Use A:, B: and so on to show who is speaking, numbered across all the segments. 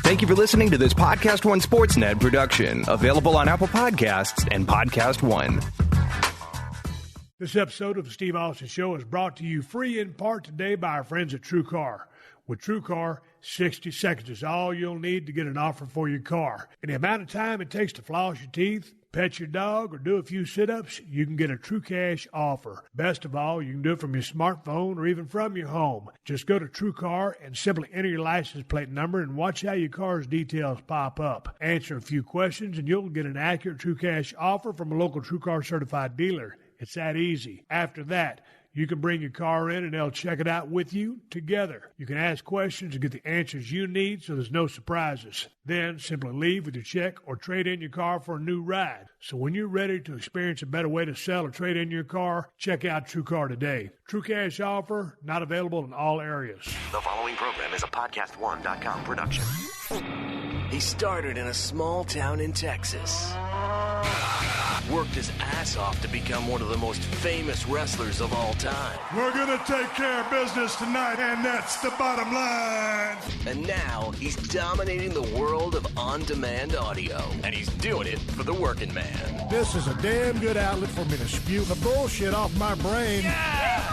A: Thank you for listening to this PodcastOne Sportsnet production, available on Apple Podcasts and PodcastOne.
B: This episode of the Steve Austin Show is brought to you free in part today by our friends at TrueCar. With TrueCar, 60 seconds is all you'll need to get an offer for your car. In the amount of time it takes to floss your teeth, pet your dog, or do a few sit-ups, you can get a true cash offer. Best of all, you can do it from your smartphone or even from your home. Just go to TrueCar and simply enter your license plate number and watch how your car's details pop up. Answer a few questions and you'll get an accurate true cash offer from a local TrueCar certified dealer. It's that easy. After that, you can bring your car in and they'll check it out with you together. You can ask questions and get the answers you need so there's no surprises. Then simply leave with your check or trade in your car for a new ride. So when you're ready to experience a better way to sell or trade in your car, check out TrueCar today. True cash offer, not available in all areas.
C: The following program is a PodcastOne.com production.
D: He started in a small town in Texas. Worked his ass off to become one of the most famous wrestlers of all time.
E: We're gonna take care of business tonight, and that's the bottom line.
D: And now he's dominating the world of on-demand audio. And he's doing it for the working man.
E: This is a damn good outlet for me to spew the bullshit off my brain.
D: Yeah!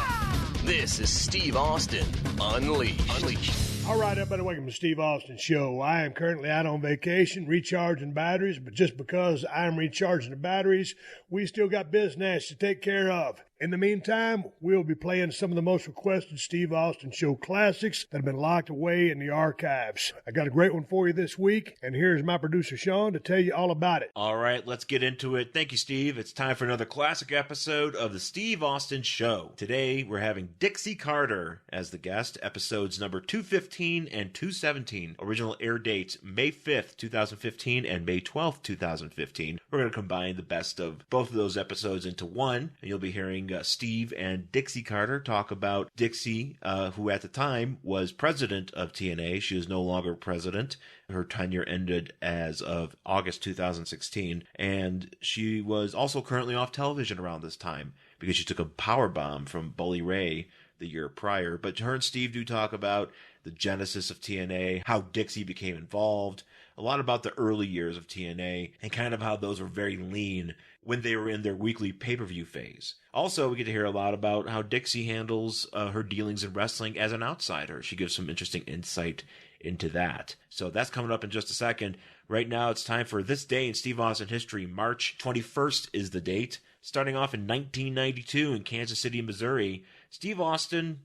D: This is Steve Austin Unleashed.
B: All right, everybody, welcome to Steve Austin Show. I am currently out on vacation, recharging batteries, but just because I'm recharging the batteries, we still got business to take care of. In the meantime, we'll be playing some of the most requested Steve Austin Show classics that have been locked away in the archives. I got a great one for you this week, and here's my producer, Sean, to tell you all about it.
F: All right, let's get into it. Thank you, Steve. It's time for another classic episode of the Steve Austin Show. Today, we're having Dixie Carter as the guest, episodes number 215 and 217. Original air dates May 5th, 2015 and May 12th, 2015. We're going to combine the best of both of those episodes into one, and you'll be hearing Steve and Dixie Carter talk about Dixie, who at the time was president of TNA. She is no longer president. Her tenure ended as of August 2016, and she was also currently off television around this time because she took a powerbomb from Bully Ray the year prior. But her and Steve do talk about the genesis of TNA, how Dixie became involved, a lot about the early years of TNA, and kind of how those were very lean when they were in their weekly pay-per-view phase. Also, we get to hear a lot about how Dixie handles her dealings in wrestling as an outsider. She gives some interesting insight into that. So that's coming up in just a second. Right now, it's time for This Day in Steve Austin History. March 21st is the date. Starting off in 1992 in Kansas City, Missouri, Steve Austin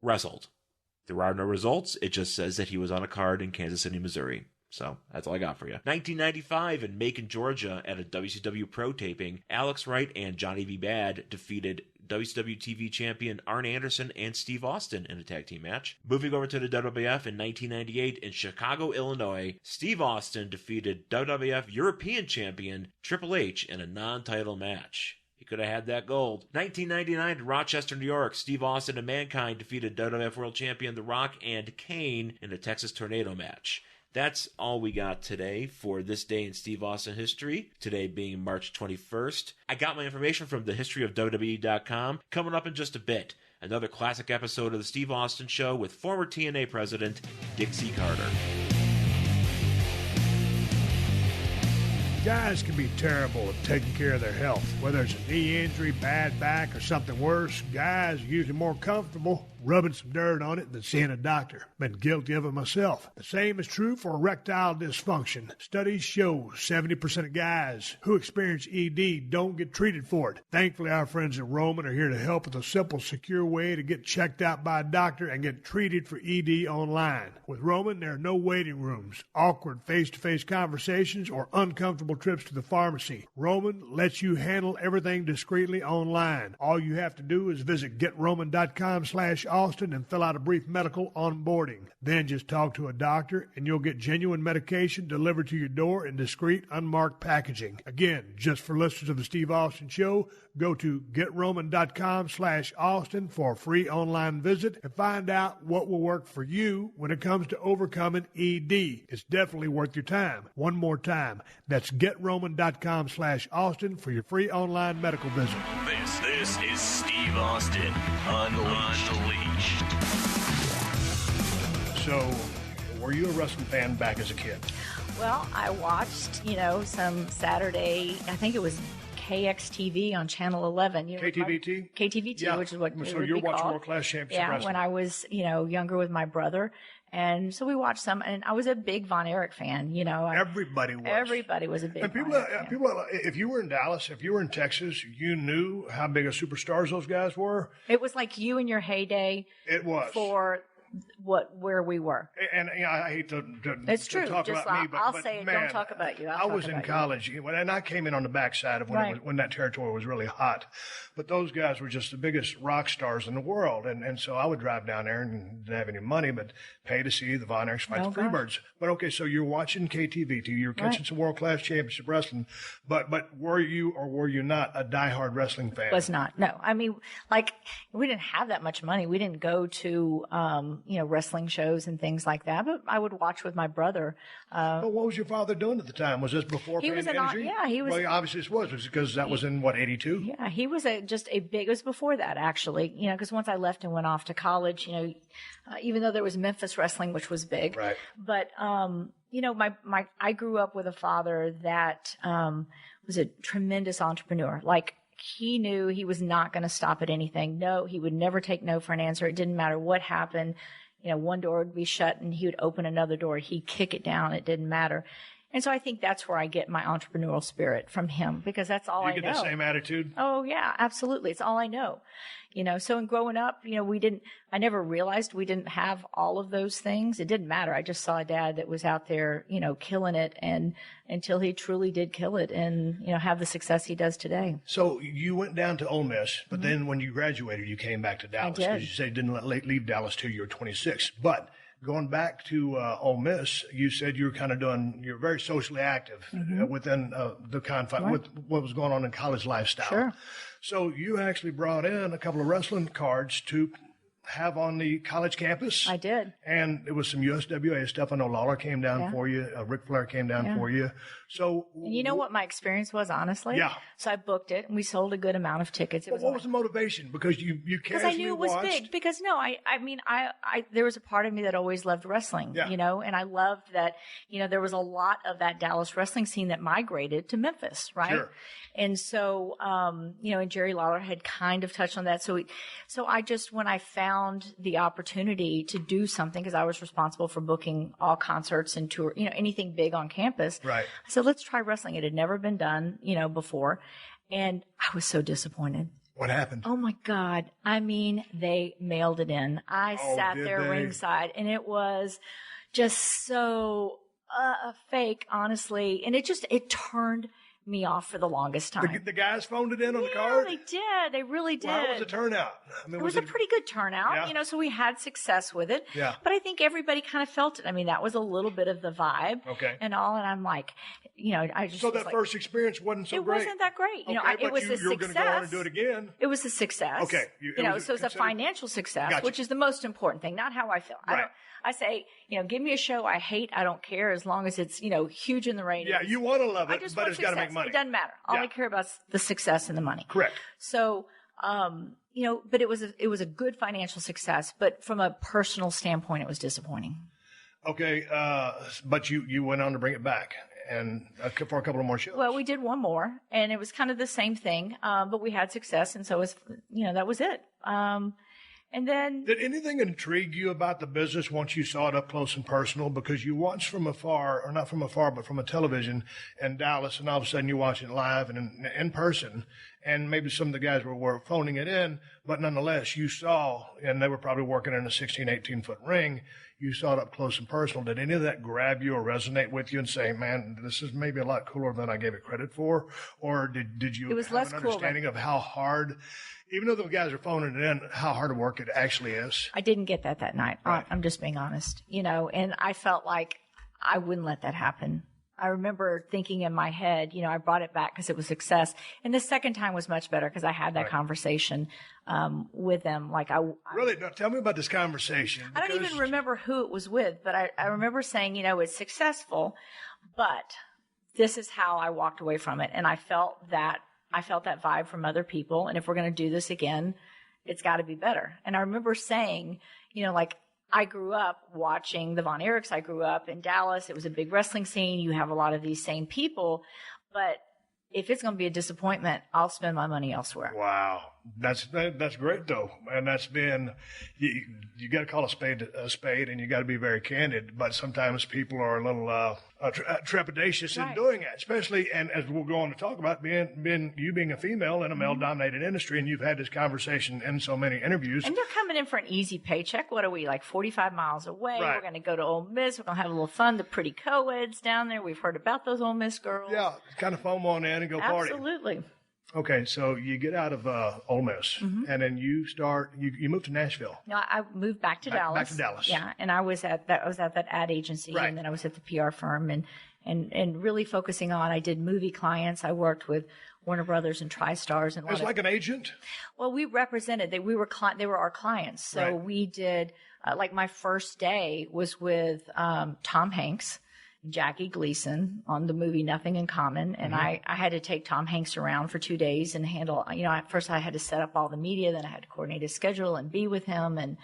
F: wrestled. There are no results. It just says that he was on a card in Kansas City, Missouri. So that's all I got for you. 1995 in Macon, Georgia, at a WCW pro taping, Alex Wright and Johnny V. Bad defeated WCW TV champion Arn Anderson and Steve Austin in a tag team match. Moving over to the WWF in 1998 in Chicago, Illinois, Steve Austin defeated WWF European champion Triple H in a non-title match. He could have had that gold. 1999 in Rochester, New York, Steve Austin and Mankind defeated WWF World Champion The Rock and Kane in a Texas Tornado match. That's all we got today for This Day in Steve Austin History, today being March 21st. I got my information from thehistoryofWWE.com. Coming up in just a bit, another classic episode of The Steve Austin Show with former TNA president Dixie Carter.
B: Guys can be terrible at taking care of their health. Whether it's a knee injury, bad back, or something worse, guys are usually more comfortable rubbing some dirt on it than seeing a doctor. Been guilty of it myself. The same is true for erectile dysfunction. Studies show 70% of guys who experience ED don't get treated for it. Thankfully, our friends at Roman are here to help with a simple, secure way to get checked out by a doctor and get treated for ED online. With Roman, there are no waiting rooms, awkward face-to-face conversations, or uncomfortable trips to the pharmacy. Roman lets you handle everything discreetly online. All you have to do is visit GetRoman.com/Austin and fill out a brief medical onboarding. Then just talk to a doctor and you'll get genuine medication delivered to your door in discreet, unmarked packaging. Again, just for listeners of the Steve Austin Show, go to GetRoman.com/Austin for a free online visit and find out what will work for you when it comes to overcoming ED. It's definitely worth your time. One more time, that's GetRoman.com/Austin for your free online medical visit.
D: This is Steve Austin Unleashed.
B: So, Were you a wrestling fan back as a kid?
G: Well, I watched, some Saturday, I think it was KXTV on Channel 11.
B: KTVT?
G: KTVT,
B: Yeah.
G: which is what
B: So you're watching World Class Championship Wrestling.
G: when I was, younger with my brother. And so we watched some, and I was a big Von Erich fan,
B: Everybody was.
G: Everybody was a big
B: And
G: Von Erich fan.
B: people, if you were in Dallas, if you were in Texas, you knew how big of superstars those guys were.
G: It was like you in your heyday.
B: It was.
G: For where we were.
B: And I hate to
G: it's true.
B: talk
G: Just
B: about me, but
G: I'll
B: but
G: say it.
B: man,
G: Don't talk about you.
B: I was in college, and I came in on the backside of when that territory was really hot. But those guys were just the biggest rock stars in the world, and so I would drive down there and didn't have any money, but pay to see the Von Erichs fight the Freebirds. But okay, so you're watching KTVT, you're catching some World Class Championship Wrestling, but were you or were you not a diehard wrestling fan?
G: Was not. No, I mean, we didn't have that much money. We didn't go to wrestling shows and things like that. But I would watch with my brother.
B: But what was your father doing at the time? Was this before
G: he was
B: energy?
G: He was.
B: Well, obviously it was because that was in what, 82?
G: Yeah, he was it was before that actually. Because once I left and went off to college, even though there was Memphis wrestling, which was big,
B: right?
G: But I grew up with a father that was a tremendous entrepreneur. He knew he was not going to stop at anything. No, he would never take no for an answer. It didn't matter what happened. One door would be shut and he would open another door. He'd kick it down. It didn't matter. And so I think that's where I get my entrepreneurial spirit from him, because that's all I know.
B: You get the same attitude?
G: Oh, yeah, absolutely. It's all I know. So in growing up, I never realized we didn't have all of those things. It didn't matter. I just saw a dad that was out there, killing it, and until he truly did kill it and, have the success he does today.
B: So you went down to Ole Miss, but then when you graduated, you came back to Dallas.
G: I did.
B: Because you said you didn't leave Dallas till you were 26. But going back to Ole Miss, you said you were you're very socially active within the confine with what was going on in college lifestyle.
G: Sure.
B: So you actually brought in a couple of wrestling cards to have on the college campus.
G: I did.
B: And it was some USWA stuff. I know Lawler came down for you. Ric Flair came down for you. So,
G: and you know what my experience was, honestly?
B: Yeah.
G: So I booked it, and we sold a good amount of tickets.
B: What was the motivation? Because you casually
G: Because I knew it was
B: watched.
G: big. Because I there was a part of me that always loved wrestling, and I loved that, there was a lot of that Dallas wrestling scene that migrated to Memphis, right?
B: Sure.
G: And so, and Jerry Lawler had kind of touched on that. So I just, when I found the opportunity to do something, because I was responsible for booking all concerts and tour, anything big on campus.
B: Right.
G: I said, let's try wrestling. It had never been done, before. And I was so disappointed.
B: What happened?
G: Oh my God. I mean, they mailed it in. I sat there ringside, and it was just so fake, honestly. And it turned me off for the longest time.
B: The guys phoned it in on the
G: Yeah,
B: card?
G: they did. They really did.
B: Well, how was the turnout? I mean,
G: it was a pretty good turnout,
B: Yeah.
G: So we had success with it.
B: Yeah.
G: But I think everybody kind of felt it. I mean, that was a little bit of the vibe.
B: Okay.
G: And all, and I'm like, I just
B: So
G: was
B: that first experience wasn't so
G: it
B: great?
G: wasn't that great.
B: Okay,
G: It was a
B: you're
G: success.
B: going to go on and do it again.
G: It was a success.
B: Okay.
G: So it's a financial success,
B: Gotcha.
G: which is the most important thing, not how I feel.
B: Right.
G: I say, give me a show I hate, I don't care, as long as it's, huge in the ratings.
B: Yeah, you want to love
G: I
B: it,
G: just
B: but
G: want
B: it's got to
G: success.
B: make money.
G: It doesn't matter. All I care about is the success and the money.
B: Correct.
G: So, but it was a good financial success, but from a personal standpoint, it was disappointing.
B: Okay, but you went on to bring it back and for a couple of more shows.
G: Well, we did one more, and it was kind of the same thing, but we had success, and so it was, that was it. And then,
B: did anything intrigue you about the business once you saw it up close and personal? Because you watched from afar, or not from afar, but from a television in Dallas, and all of a sudden you're watching it live and in person, and maybe some of the guys were phoning it in, but nonetheless you saw, and they were probably working in a 16, 18-foot ring, you saw it up close and personal. Did any of that grab you or resonate with you and say, man, this is maybe a lot cooler than I gave it credit for? Or did you have an understanding of how hard, even though the guys are phoning it in, how hard of work it actually is?
G: I didn't get that night. Right. I'm just being honest, and I felt like I wouldn't let that happen. I remember thinking in my head, I brought it back because it was success. And the second time was much better because I had that conversation with them.
B: Really? Now, tell me about this conversation.
G: I don't even remember who it was with, but I remember saying, it's successful, but this is how I walked away from it. And I felt that vibe from other people. And if we're going to do this again, it's got to be better. And I remember saying, I grew up watching the Von Erichs. I grew up in Dallas. It was a big wrestling scene. You have a lot of these same people, but if it's going to be a disappointment, I'll spend my money elsewhere.
B: Wow. That's great, though. And that's been, you got to call a spade, and you got to be very candid. But sometimes people are a little trepidatious in doing it, especially, and as we'll go on to talk about, being a female in a male-dominated industry, and you've had this conversation in so many interviews.
G: And they're coming in for an easy paycheck. What are we, like 45 miles away?
B: Right.
G: We're going to go to Ole Miss. We're going to have a little fun. The pretty co-eds down there. We've heard about those Ole Miss girls.
B: Yeah, kind of foam on in and go party.
G: Absolutely.
B: Okay, so you get out of Ole Miss, and then you move to Nashville.
G: No, I moved back to Dallas.
B: Back to Dallas.
G: Yeah, and I was at that ad agency,
B: Right.
G: and then I was at the PR firm, and really focusing on. I did movie clients. I worked with Warner Brothers and TriStars, and
B: It was like an agent.
G: Well, we represented. They were our clients, so
B: Right.
G: we did. Like my first day was with Tom Hanks, Jackie Gleason on the movie Nothing in Common. And I had to take Tom Hanks around for 2 days and handle, at first I had to set up all the media, then I had to coordinate his schedule and be with him. And,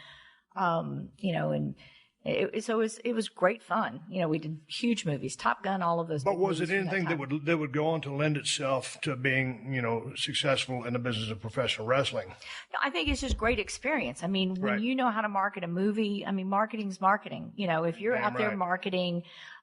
G: it was great fun. We did huge movies, Top Gun, all of those.
B: But was it anything that would go on to lend itself to being, successful in the business of professional wrestling?
G: No, I think it's just great experience. I mean, when
B: Right.
G: you know how to market a movie, marketing's marketing. If you're
B: Damn
G: out there
B: right.
G: marketing,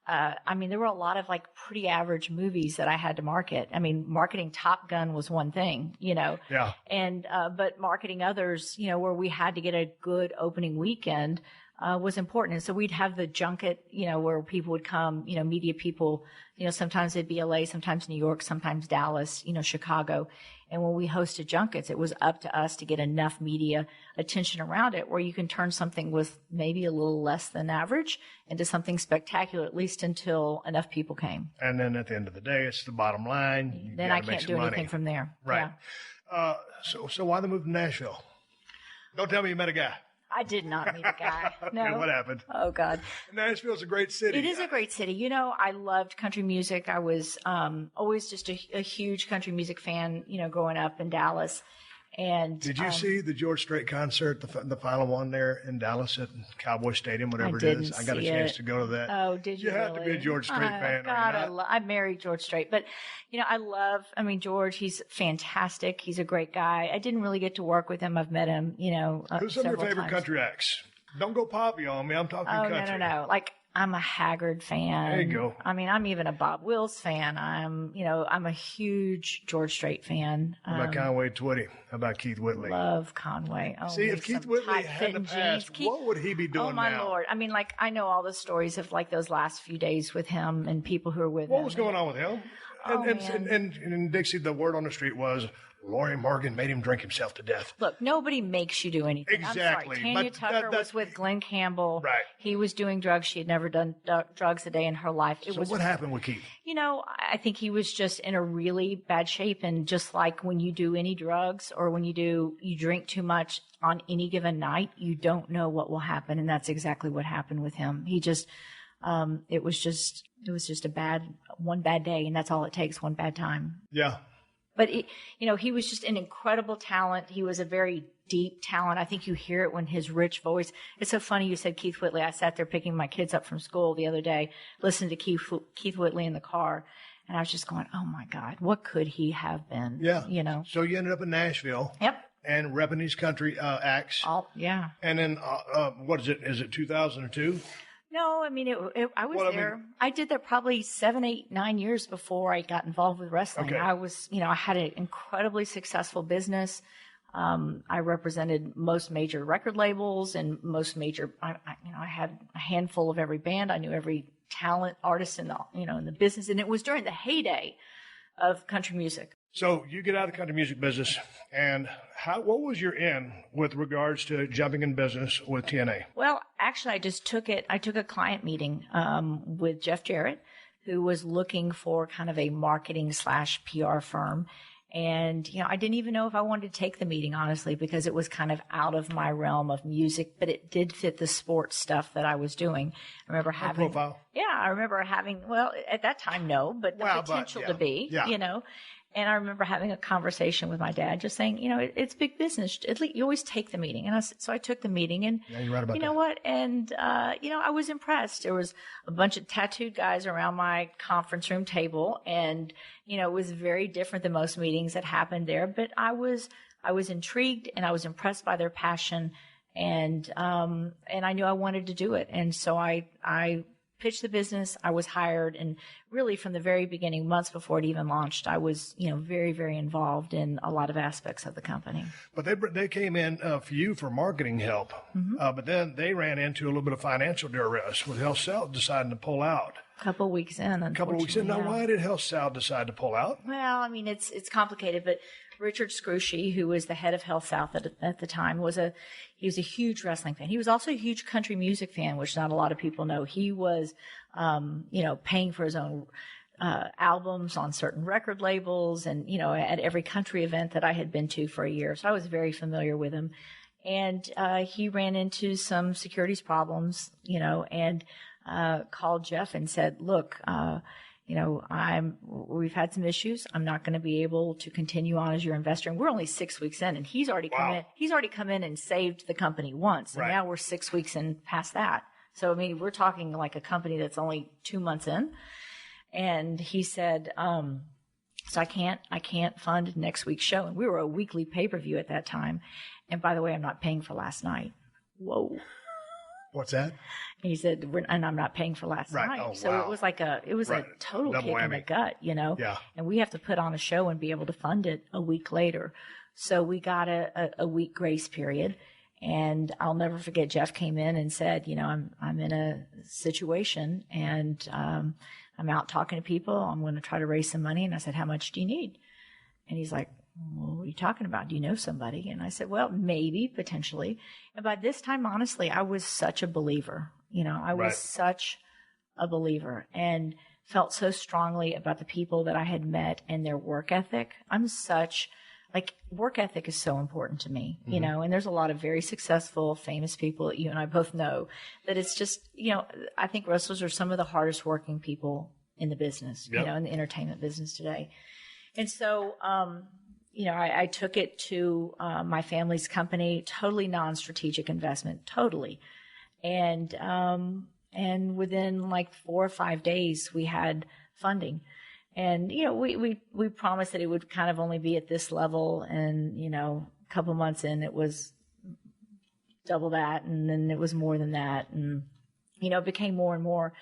G: there were a lot of like pretty average movies that I had to market. Marketing Top Gun was one thing,
B: Yeah.
G: and, but marketing others, where we had to get a good opening weekend, was important. And so we'd have the junket, where people would come, media people, sometimes it'd be LA, sometimes New York, sometimes Dallas, Chicago. And when we hosted junkets, it was up to us to get enough media attention around it where you can turn something with maybe a little less than average into something spectacular, at least until enough people came.
B: And then at the end of the day, it's the bottom line.
G: Then I can't do anything from there.
B: Right.
G: Yeah.
B: So why the move to Nashville? Don't tell me you met a guy.
G: I did not meet a guy. No.
B: Okay, what happened?
G: Oh, God.
B: Nashville's a great city.
G: It is a great city. I loved country music. I was always just a huge country music fan, growing up in Dallas. And
B: did you see the George Strait concert, the final one there in Dallas at Cowboy Stadium, whatever it is? I got a chance to go to that.
G: Oh, did you?
B: You have to be a George Strait fan.
G: God, I married George Strait, but George. He's fantastic. He's a great guy. I didn't really get to work with him. I've met him.
B: Who's some of your favorite country acts? Don't go poppy on me. I'm talking country.
G: No. Like, I'm a Haggard fan.
B: There you go.
G: I'm even a Bob Wills fan. I'm a huge George Strait fan.
B: How about Conway Twitty? How about Keith Whitley?
G: Love Conway. Oh,
B: see, if Keith Whitley had the past, what would he be doing now?
G: Oh, my Lord. I know all the stories of like those last few days with him and people who were with him.
B: What was going on with him?
G: Oh,
B: and Dixie, the word on the street was Lori Morgan made him drink himself to death.
G: Look, nobody makes you do anything.
B: Exactly.
G: I'm sorry. Tanya Tucker was with Glenn Campbell.
B: Right.
G: He was doing drugs. She had never done drugs a day in her life.
B: What happened with Keith?
G: I think he was just in a really bad shape. And just like when you do any drugs or when you drink too much on any given night, you don't know what will happen. And that's exactly what happened with him. He just, it was just one bad day. And that's all it takes, one bad time.
B: Yeah.
G: But, he was just an incredible talent. He was a very deep talent. I think you hear it when his rich voice. It's so funny you said Keith Whitley. I sat there picking my kids up from school the other day, listening to Keith Whitley in the car. And I was just going, oh, my God, what could he have been?
B: Yeah. So you ended up in Nashville.
G: Yep.
B: And repping these country acts.
G: Yeah.
B: And then, what is it? Is it 2002?
G: No, I was there. I did that probably 7, 8, 9 years before I got involved with wrestling.
B: Okay.
G: I was, I had an incredibly successful business. I represented most major record labels and most major, I had a handful of every band. I knew every talent, artist in the business. And it was during the heyday of country music.
B: So you get out of the country music business, and what was your in with regards to jumping in business with TNA?
G: Well, actually, I took a client meeting with Jeff Jarrett, who was looking for kind of a marketing / PR firm. And, I didn't even know if I wanted to take the meeting, honestly, because it was kind of out of my realm of music, but it did fit the sports stuff that I was doing. I remember having,
B: profile.
G: Yeah, I remember having, well, at that time, no, but the potential to be, And I remember having a conversation with my dad, just saying, it's big business. At least you always take the meeting. And so I took the meeting, and
B: you're right about
G: you know what? And, I was impressed. There was a bunch of tattooed guys around my conference room table, and, it was very different than most meetings that happened there, but I was intrigued, and I was impressed by their passion, and I knew I wanted to do it. And so I pitched the business. I was hired, and really from the very beginning, months before it even launched, I was, very, very involved in a lot of aspects of the company.
B: But they came in for you for marketing help, but then they ran into a little bit of financial duress with HealthSouth deciding to pull out.
G: A couple of weeks in, unfortunately.
B: Now, why did HealthSouth decide to pull out?
G: Well, I mean, it's complicated, but Richard Scrushy, who was the head of HealthSouth at the time, he was a huge wrestling fan. He was also a huge country music fan, which not a lot of people know. He was, paying for his own albums on certain record labels, and at every country event that I had been to for a year. So I was very familiar with him. And he ran into some securities problems, and called Jeff and said, "Look, we've had some issues. I'm not going to be able to continue on as your investor." And we're only 6 weeks in, and he's already come in. He's already come in and saved the company once, and now we're 6 weeks in past that. So I mean, we're talking like a company that's only 2 months in. And he said, "So I can't fund next week's show." And we were a weekly pay-per-view at that time. And by the way, I'm not paying for last night. Whoa.
B: What's that?
G: And he said, "And I'm not paying for last night."
B: Oh,
G: so
B: wow.
G: it was like a total
B: Double
G: kick
B: whammy.
G: in the gut,
B: Yeah.
G: And we have to put on a show and be able to fund it a week later. So we got a week grace period. And I'll never forget, Jeff came in and said, I'm in a situation, and I'm out talking to people. I'm going to try to raise some money. And I said, "How much do you need?" And he's like, "Well, what are you talking about? Do you know somebody?" And I said, "Well, maybe, potentially." And by this time, honestly, I was such a believer. I was such a believer, and felt so strongly about the people that I had met and their work ethic. Work ethic is so important to me, and there's a lot of very successful, famous people that you and I both know, that it's just, I think wrestlers are some of the hardest working people in the business, in the entertainment business today. And so, I took it to my family's company, totally non-strategic investment, totally. And within like 4 or 5 days, we had funding. And, we promised that it would kind of only be at this level. And, a couple months in, it was double that. And then it was more than that. And, it became more and more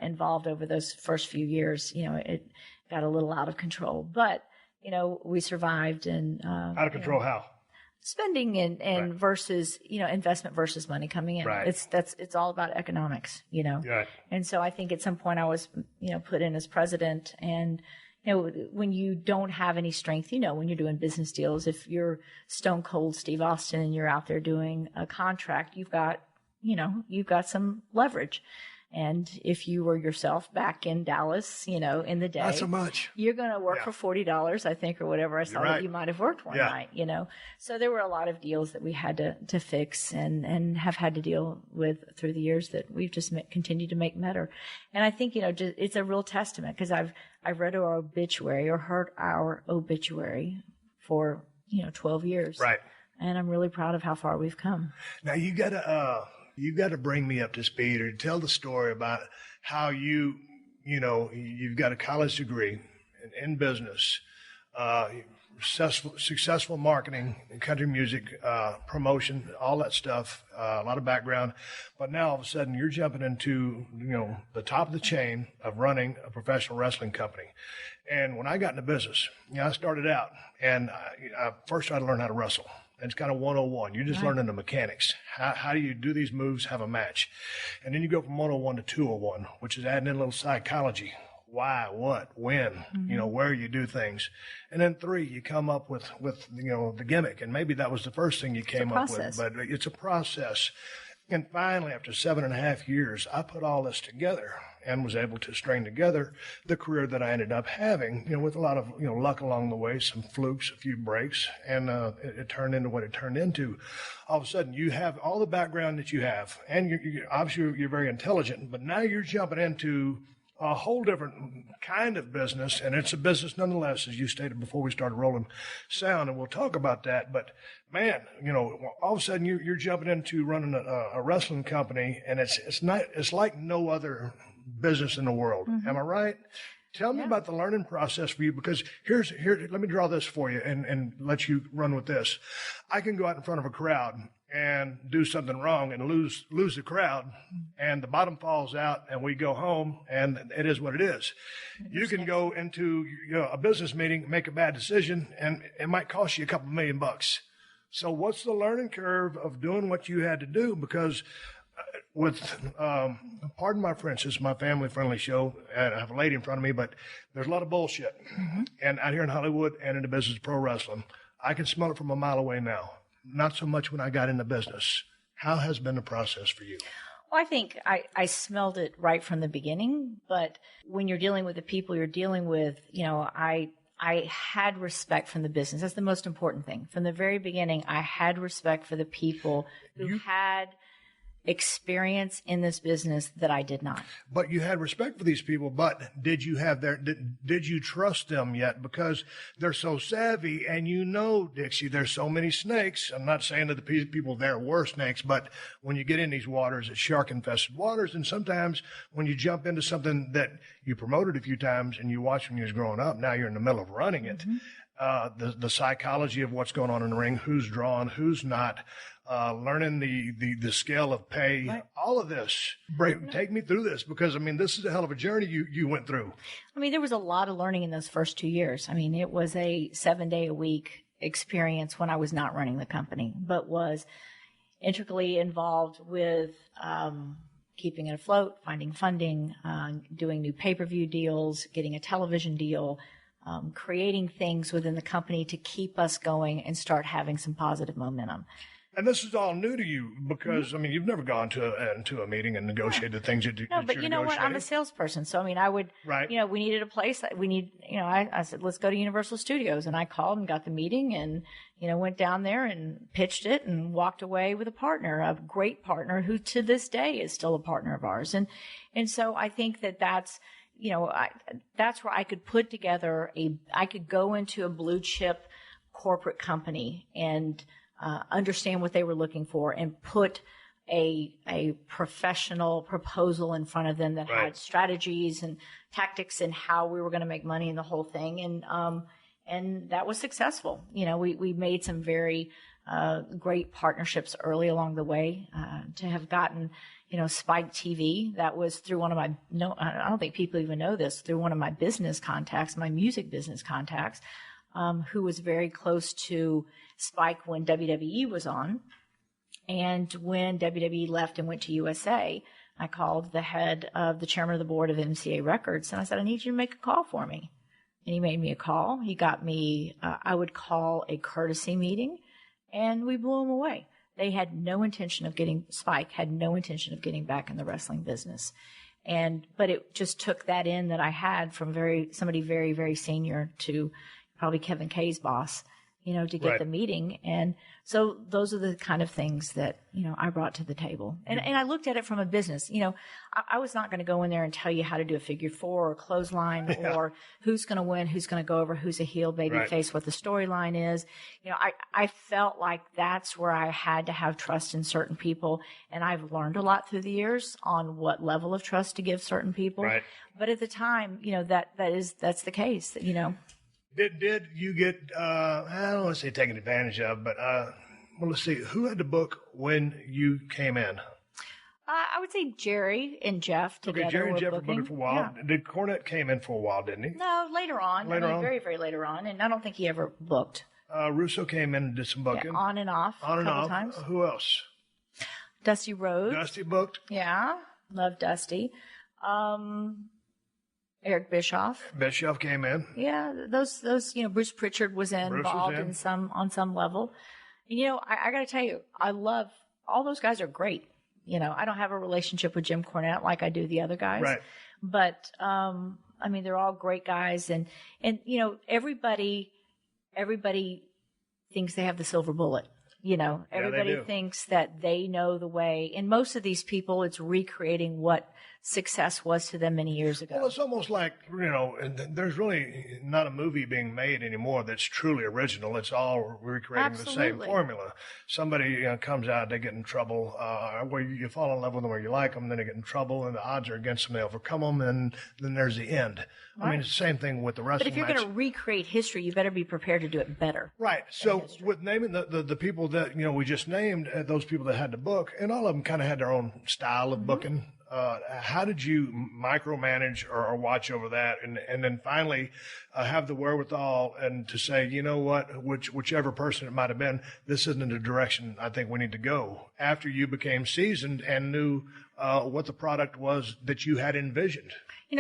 G: involved over those first few years. It got a little out of control. But, we survived. And
B: out of control how?
G: Spending and versus, investment versus money coming in.
B: Right.
G: It's all about economics,
B: Right.
G: And so I think at some point I was, put in as president, and, when you don't have any strength, when you're doing business deals, if you're stone cold Steve Austin and you're out there doing a contract, you've got some leverage. And if you were yourself back in Dallas, in the day,
B: not so much.
G: You're going to work for $40, I think, or whatever. I saw that you might have worked one night, So there were a lot of deals that we had to fix and have had to deal with through the years that we've just continued to make better. And I think, it's a real testament, because I've read our obituary or heard our obituary for, 12 years.
B: Right.
G: And I'm really proud of how far we've come.
B: Now you got to bring me up to speed, or tell the story about how you've got a college degree in business, successful marketing and country music, promotion, all that stuff, a lot of background. But now all of a sudden you're jumping into, the top of the chain of running a professional wrestling company. And when I got into business, I started out, and I first tried to learn how to wrestle. It's kind of 101. You're just learning the mechanics. How do you do these moves, have a match? And then you go from 101 to 201, which is adding in a little psychology. Why, what, when, where you do things. And then 3, you come up with the gimmick. And maybe that was the first thing you came up with, but it's a process. And finally, after 7.5 years, I put all this together and was able to string together the career that I ended up having, with a lot of, luck along the way, some flukes, a few breaks, and it turned into what it turned into. All of a sudden, you have all the background that you have, and obviously you're very intelligent, but now you're jumping into a whole different kind of business, and it's a business nonetheless, as you stated before we started rolling sound, and we'll talk about that. But man, all of a sudden you're jumping into running a wrestling company, and it's like no other business in the world. Am I right? Tell me about the learning process for you, because here, let me draw this for you and let you run with this. I can go out in front of a crowd and do something wrong and lose the crowd, and the bottom falls out, and we go home, and it is what it is. You can go into a business meeting, make a bad decision, and it might cost you a couple $1 million. So what's the learning curve of doing what you had to do? Because pardon my French, this is my family-friendly show, and I have a lady in front of me, but there's a lot of bullshit. And out here in Hollywood and in the business of pro wrestling, I can smell it from a mile away now. Not so much when I got into business. How has been the process for you?
G: Well, I think I smelled it right from the beginning, but when you're dealing with the people you're dealing with, I had respect from the business. That's the most important thing. From the very beginning, I had respect for the people who had experience in this business that I did not.
B: But you had respect for these people, but did you trust them yet? Because they're so savvy, and Dixie, there's so many snakes. I'm not saying that the people there were snakes, but when you get in these waters, it's shark-infested waters, and sometimes when you jump into something that you promoted a few times and you watched when you was growing up, now you're in the middle of running it. The psychology of what's going on in the ring, who's drawn, who's not, learning the scale of pay, right. All of this. Take me through this, because, this is a hell of a journey you went through.
G: There was a lot of learning in those first 2 years. It was a 7-day-a-week experience when I was not running the company, but was intricately involved with keeping it afloat, finding funding, doing new pay-per-view deals, getting a television deal, creating things within the company to keep us going and start having some positive momentum.
B: And this is all new to you, because, you've never gone to a meeting and negotiated the things you do.
G: No, but you know what? I'm a salesperson. So, I would, right. We needed a place. I said, let's go to Universal Studios. And I called and got the meeting and, went down there and pitched it and walked away with a great partner who to this day is still a partner of ours. And so I think that's where I could put together I could go into a blue chip corporate company and understand what they were looking for and put a professional proposal in front of them that right. had strategies and tactics and how we were going to make money in the whole thing. And that was successful. We made some very great partnerships early along the way, to have gotten, Spike TV. That was through I don't think people even know this, through one of my business contacts, my music business contacts, who was very close to Spike when WWE was on. And when WWE left and went to USA, I called the chairman of the board of MCA Records, and I said, I need you to make a call for me. And he made me a call. He got me, I would call a courtesy meeting, and we blew him away. Spike had no intention of getting back in the wrestling business. But it just took that in that I had from somebody very, very senior to probably Kevin Kay's boss, to get right. the meeting. And so those are the kind of things that, I brought to the table. And I looked at it from a business. I was not going to go in there and tell you how to do a figure four or clothesline or who's going to win, who's going to go over, who's a heel, baby right. face, what the storyline is. I felt like that's where I had to have trust in certain people. And I've learned a lot through the years on what level of trust to give certain people. Right. But at the time, that's the case,
B: Did you get, I don't want to say taken advantage of, but let's see, who had the book when you came in?
G: I would say Jerry and Jeff together.
B: Okay, Jerry and Jeff were
G: booking
B: booking for a while. Yeah. Did Cornette came in for a while, didn't he?
G: No, later on. Very, very later on, and I don't think he ever booked.
B: Russo came in and did some booking.
G: Yeah, on and off.
B: On and off.
G: Times.
B: Who else?
G: Dusty Rhodes.
B: Dusty booked.
G: Yeah, love Dusty. Eric Bischoff.
B: Bischoff came in. Yeah,
G: those Bruce Pritchard was involved on some level. I got to tell you, I love all those guys are great. I don't have a relationship with Jim Cornette like I do the other guys. Right. But they're all great guys, and everybody thinks they have the silver bullet. Everybody thinks that they know the way. And most of these people, it's recreating what success was to them many years ago.
B: Well, it's almost like, there's really not a movie being made anymore that's truly original. It's all recreating the same formula. Somebody comes out, they get in trouble, where you fall in love with them or you like them, then they get in trouble, and the odds are against them. They overcome them, and then there's the end. Right. I mean, it's the same thing with the wrestling.
G: But if you're going to recreate history, you better be prepared to do it better.
B: Right. So with naming the people that, we just named, those people that had the book, and all of them kind of had their own style of booking. How did you micromanage or watch over that, and then finally have the wherewithal and to say, you know what, whichever person it might have been, this isn't the direction I think we need to go, after you became seasoned and knew what the product was that you had envisioned?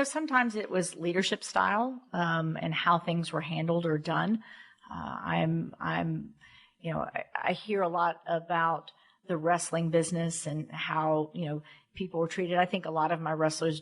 G: Sometimes it was leadership style and how things were handled or done. I hear a lot about the wrestling business and how, people were treated. I think a lot of my wrestlers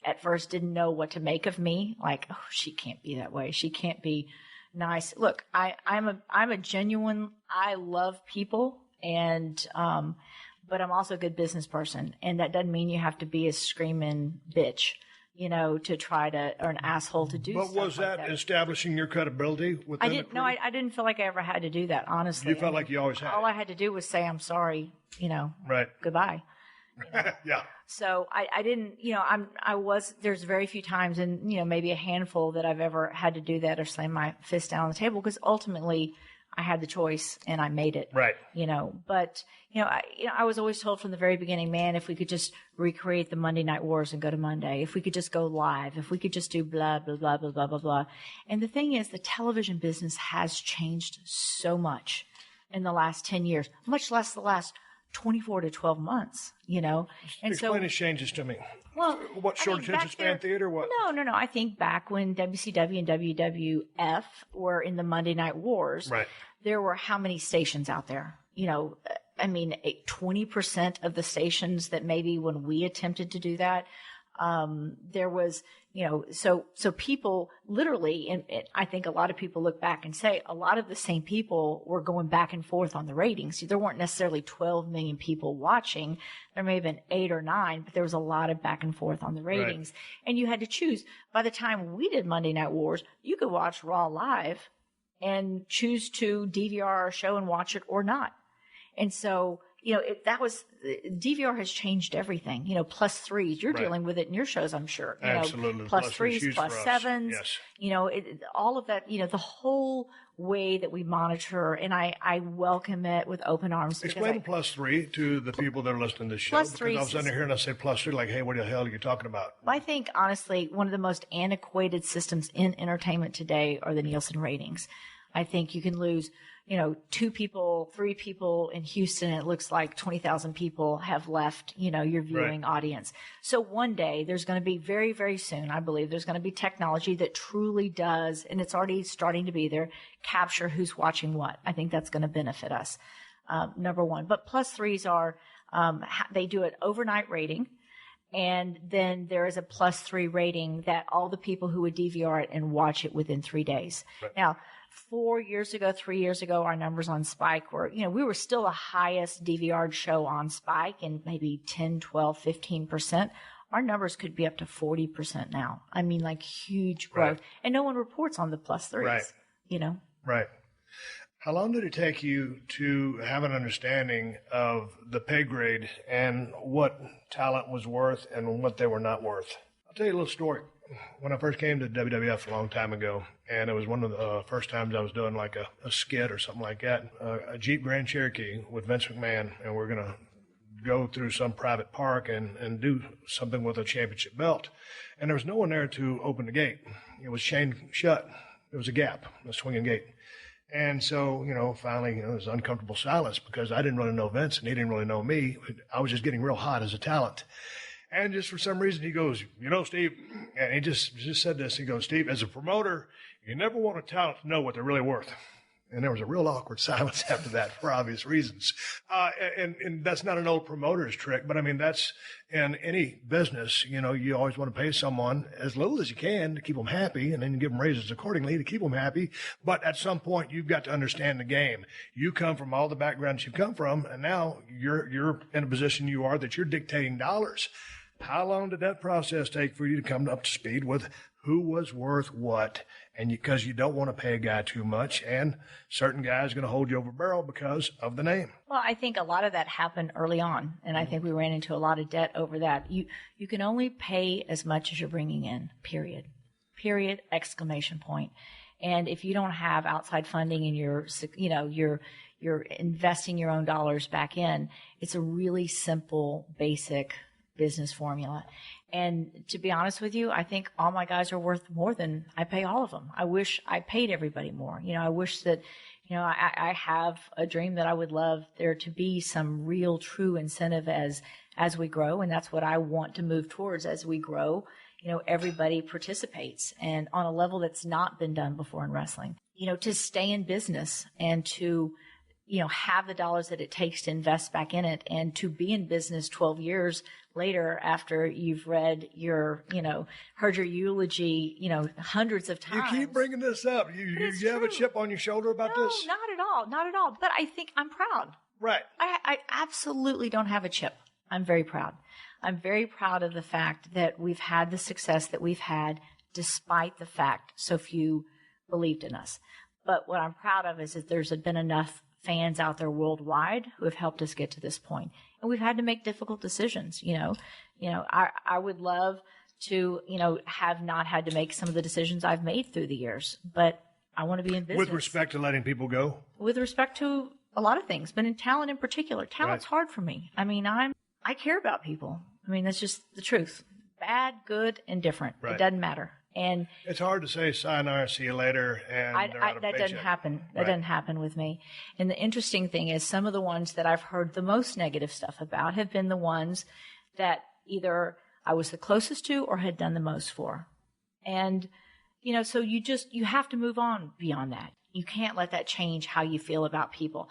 G: at first didn't know what to make of me. Like, oh, she can't be that way. She can't be nice. Look, I'm a genuine, I love people, and, but I'm also a good business person. And that doesn't mean you have to be a screaming bitch, to try to, or an asshole to do stuff.
B: But was that establishing your credibility within the crew?
G: I didn't feel like I ever had to do that, honestly.
B: You felt like you always had.
G: All I had to do was say, I'm sorry,
B: right.
G: Goodbye.
B: Yeah.
G: So I didn't, there's very few times, and, maybe a handful, that I've ever had to do that or slam my fist down on the table, because ultimately I had the choice and I made it.
B: Right.
G: But, I was always told from the very beginning, man, if we could just recreate the Monday Night Wars and go to Monday, if we could just go live, if we could just do blah, blah, blah, blah, blah, blah, blah. And the thing is, the television business has changed so much in the last 10 years, much less the last 24 to 12 months, And
B: explain his changes to me.
G: Well,
B: what, short attention span theater? What?
G: No. I think back when WCW and WWF were in the Monday Night Wars,
B: right,
G: there were how many stations out there? 20% of the stations that maybe when we attempted to do that, there was, so people literally, and I think a lot of people look back and say a lot of the same people were going back and forth on the ratings. There weren't necessarily 12 million people watching. There may have been 8 or 9, but there was a lot of back and forth on the ratings. Right. And you had to choose. By the time we did Monday Night Wars, you could watch Raw live and choose to DVR our show and watch it or not. And so, DVR has changed everything. +3s. You're dealing with it in your shows, I'm sure.
B: Absolutely.
G: +3s, +7s.
B: Yes.
G: All of that. The whole way that we monitor, and I welcome it with open arms.
B: Explain +3 to the people that are listening to this show. Because I was under here and I say +3, like, hey, what the hell are you talking about?
G: I think honestly, one of the most antiquated systems in entertainment today are the Nielsen ratings. I think you can lose 2 people, 3 people in Houston, and it looks like 20,000 people have left, your viewing audience. So one day there's going to be very, very soon, I believe, there's going to be technology that truly does, and it's already starting to be there, capture who's watching what. I think that's going to benefit us, number one. But +3s are, they do an overnight rating. And then there is a +3 rating that all the people who would DVR it and watch it within 3 days. Right. Now, 4 years ago, 3 years ago, our numbers on Spike were, we were still the highest DVR'd show on Spike, and maybe 10, 12, 15%. Our numbers could be up to 40% now. I mean, like huge growth. Right. And no one reports on the +3s,
B: right. Right. How long did it take you to have an understanding of the pay grade and what talent was worth and what they were not worth? I'll tell you a little story. When I first came to WWF a long time ago, and it was one of the first times I was doing like a skit or something like that, a Jeep Grand Cherokee with Vince McMahon, and we're going to go through some private park and do something with a championship belt. And there was no one there to open the gate. It was chained shut. There was a gap, a swinging gate. And so, finally, it was uncomfortable silence because I didn't really know Vince and he didn't really know me. I was just getting real hot as a talent. And just for some reason, he goes, Steve, and he just said this. He goes, Steve, as a promoter, you never want a talent to know what they're really worth. And there was a real awkward silence after that for obvious reasons. And that's not an old promoter's trick, but I mean, that's in any business, you always want to pay someone as little as you can to keep them happy, and then you give them raises accordingly to keep them happy. But at some point, you've got to understand the game. You come from all the backgrounds you've come from, and now you're in a position you are that you're dictating dollars. How long did that process take for you to come up to speed with who was worth what? And because you don't want to pay a guy too much, and certain guys are going to hold you over barrel because of the name.
G: Well, I think a lot of that happened early on, and I think we ran into a lot of debt over that. You can only pay as much as you're bringing in, period. Period, exclamation point. And if you don't have outside funding and you're investing your own dollars back in, it's a really simple, basic business formula. And to be honest with you, I think all my guys are worth more than I pay all of them. I wish I paid everybody more. I wish that, I have a dream that I would love there to be some real true incentive as we grow. And that's what I want to move towards as we grow. Everybody participates, and on a level that's not been done before in wrestling, to stay in business and to, have the dollars that it takes to invest back in it, and to be in business 12 years later after you've read heard your eulogy, hundreds of times.
B: You keep bringing this up. You have a chip on your shoulder about this?
G: No, not at all. Not at all. But I think I'm proud.
B: Right.
G: I absolutely don't have a chip. I'm very proud. I'm very proud of the fact that we've had the success that we've had despite the fact so few believed in us. But what I'm proud of is that there's been enough fans out there worldwide who have helped us get to this point. And we've had to make difficult decisions. I would love to, have not had to make some of the decisions I've made through the years, but I want to be in business.
B: With respect to letting people go?
G: With respect to a lot of things, but in talent in particular. Talent's hard for me. I mean, I care about people. I mean, that's just the truth. Bad, good, and different. Right. It doesn't matter. And
B: it's hard to say sayonara, see you later, and
G: that doesn't happen. That doesn't happen with me. And the interesting thing is, some of the ones that I've heard the most negative stuff about have been the ones that either I was the closest to or had done the most for. And so you have to move on beyond that. You can't let that change how you feel about people.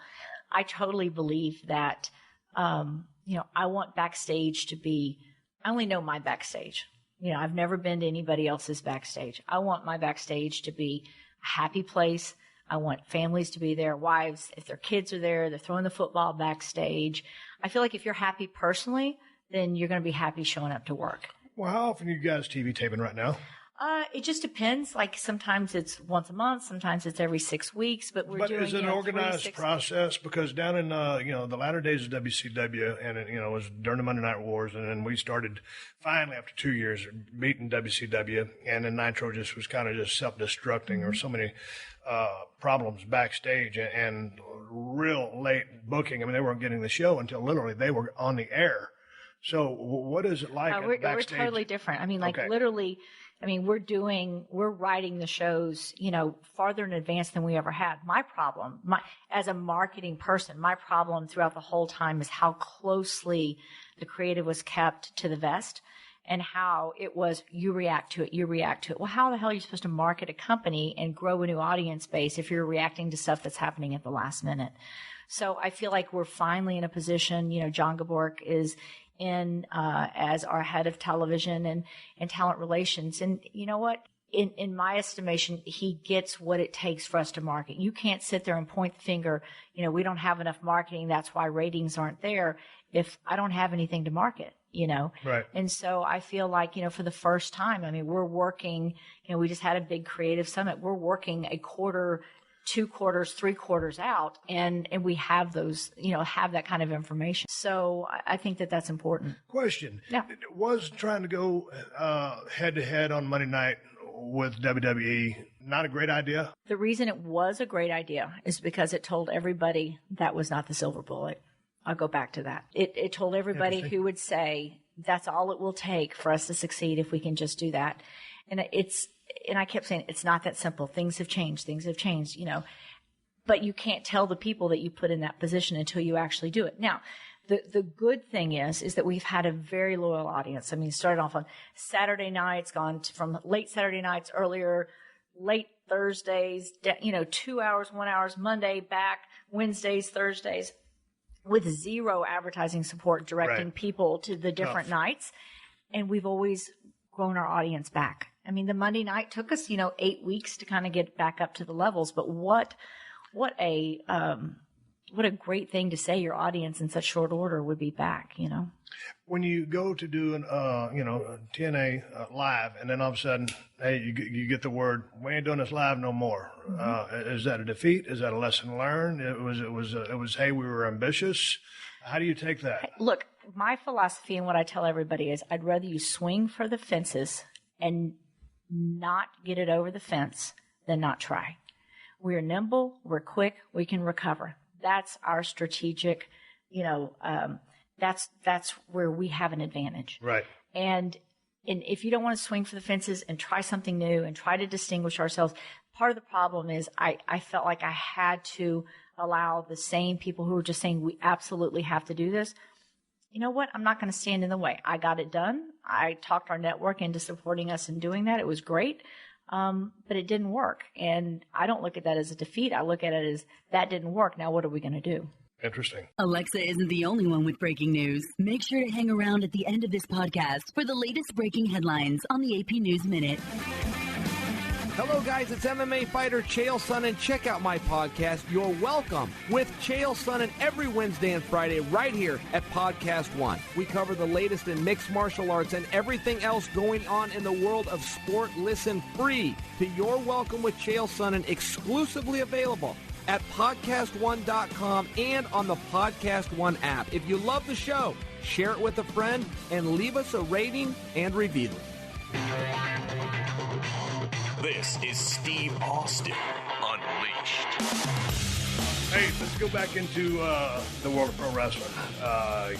G: I totally believe that. I want backstage to be. I only know my backstage. I've never been to anybody else's backstage. I want my backstage to be a happy place. I want families to be there, wives, if their kids are there, they're throwing the football backstage. I feel like if you're happy personally, then you're going to be happy showing up to work.
B: Well, how often are you guys TV taping right now?
G: It just depends. Like sometimes it's once a month, sometimes it's every 6 weeks, but we're doing.
B: But is it an organized process? Because down in the latter days of WCW, and it was during the Monday Night Wars, and then we started finally after 2 years beating WCW, and then Nitro just was kind of just self-destructing. There were so many problems backstage and real late booking. I mean, they weren't getting the show until literally they were on the air. So what is it like
G: we're
B: backstage?
G: We're totally different. I mean, literally. I mean, we're writing the shows, farther in advance than we ever had. My problem, as a marketing person, my problem throughout the whole time is how closely the creative was kept to the vest, and how it was, you react to it. Well, how the hell are you supposed to market a company and grow a new audience base if you're reacting to stuff that's happening at the last minute? So I feel like we're finally in a position, John Gabork is in as our head of television and talent relations. And you know what? In my estimation, he gets what it takes for us to market. You can't sit there and point the finger, we don't have enough marketing, that's why ratings aren't there, if I don't have anything to market, Right. And so I feel like, for the first time, I mean, we're working, we just had a big creative summit. We're working a quarter, 2 quarters, 3 quarters out, and we have those, have that kind of information. So I think that that's important.
B: Question.
G: Yeah.
B: Was trying to go head to head on Monday night with WWE not a great idea?
G: The reason it was a great idea is because it told everybody that was not the silver bullet. I'll go back to that. It told everybody who would say that's all it will take for us to succeed if we can just do that. And I kept saying, it's not that simple. Things have changed, but you can't tell the people that you put in that position until you actually do it. Now, the good thing is that we've had a very loyal audience. I mean, it started off on Saturday nights, gone from late Saturday nights, earlier, late Thursdays, 2 hours, 1 hour, Monday, back, Wednesdays, Thursdays, with zero advertising support directing people to the different nights. And we've always grown our audience back. I mean, the Monday night took us, 8 weeks to kind of get back up to the levels, but what a what a great thing to say your audience in such short order would be back, you know.
B: When you go to do an, TNA live, and then all of a sudden, hey, you get the word, we ain't doing this live no more. Is that a defeat? Is that a lesson learned? It was, hey, we were ambitious. How do you take that?
G: Look, my philosophy and what I tell everybody is I'd rather you swing for the fences and not get it over the fence than not try. We're nimble, we're quick, we can recover. That's our strategic, that's where we have an advantage.
B: Right.
G: And if you don't want to swing for the fences and try something new and try to distinguish ourselves, part of the problem is I felt like I had to allow the same people who were just saying we absolutely have to do this. You know what? I'm not going to stand in the way. I got it done. I talked our network into supporting us in doing that. It was great. But it didn't work. And I don't look at that as a defeat. I look at it as that didn't work. Now what are we going to do?
B: Interesting.
H: Alexa isn't the only one with breaking news. Make sure to hang around at the end of this podcast for the latest breaking headlines on the AP News Minute.
I: Hello, guys. It's MMA fighter Chael Sonnen. Check out my podcast, You're Welcome, with Chael Sonnen every Wednesday and Friday right here at PodcastOne. We cover the latest in mixed martial arts and everything else going on in the world of sport. Listen free to You're Welcome with Chael Sonnen, exclusively available at PodcastOne.com and on the Podcast One app. If you love the show, share it with a friend and leave us a rating and review.
C: This is Steve Austin Unleashed.
B: Hey, let's go back into the world of pro wrestling.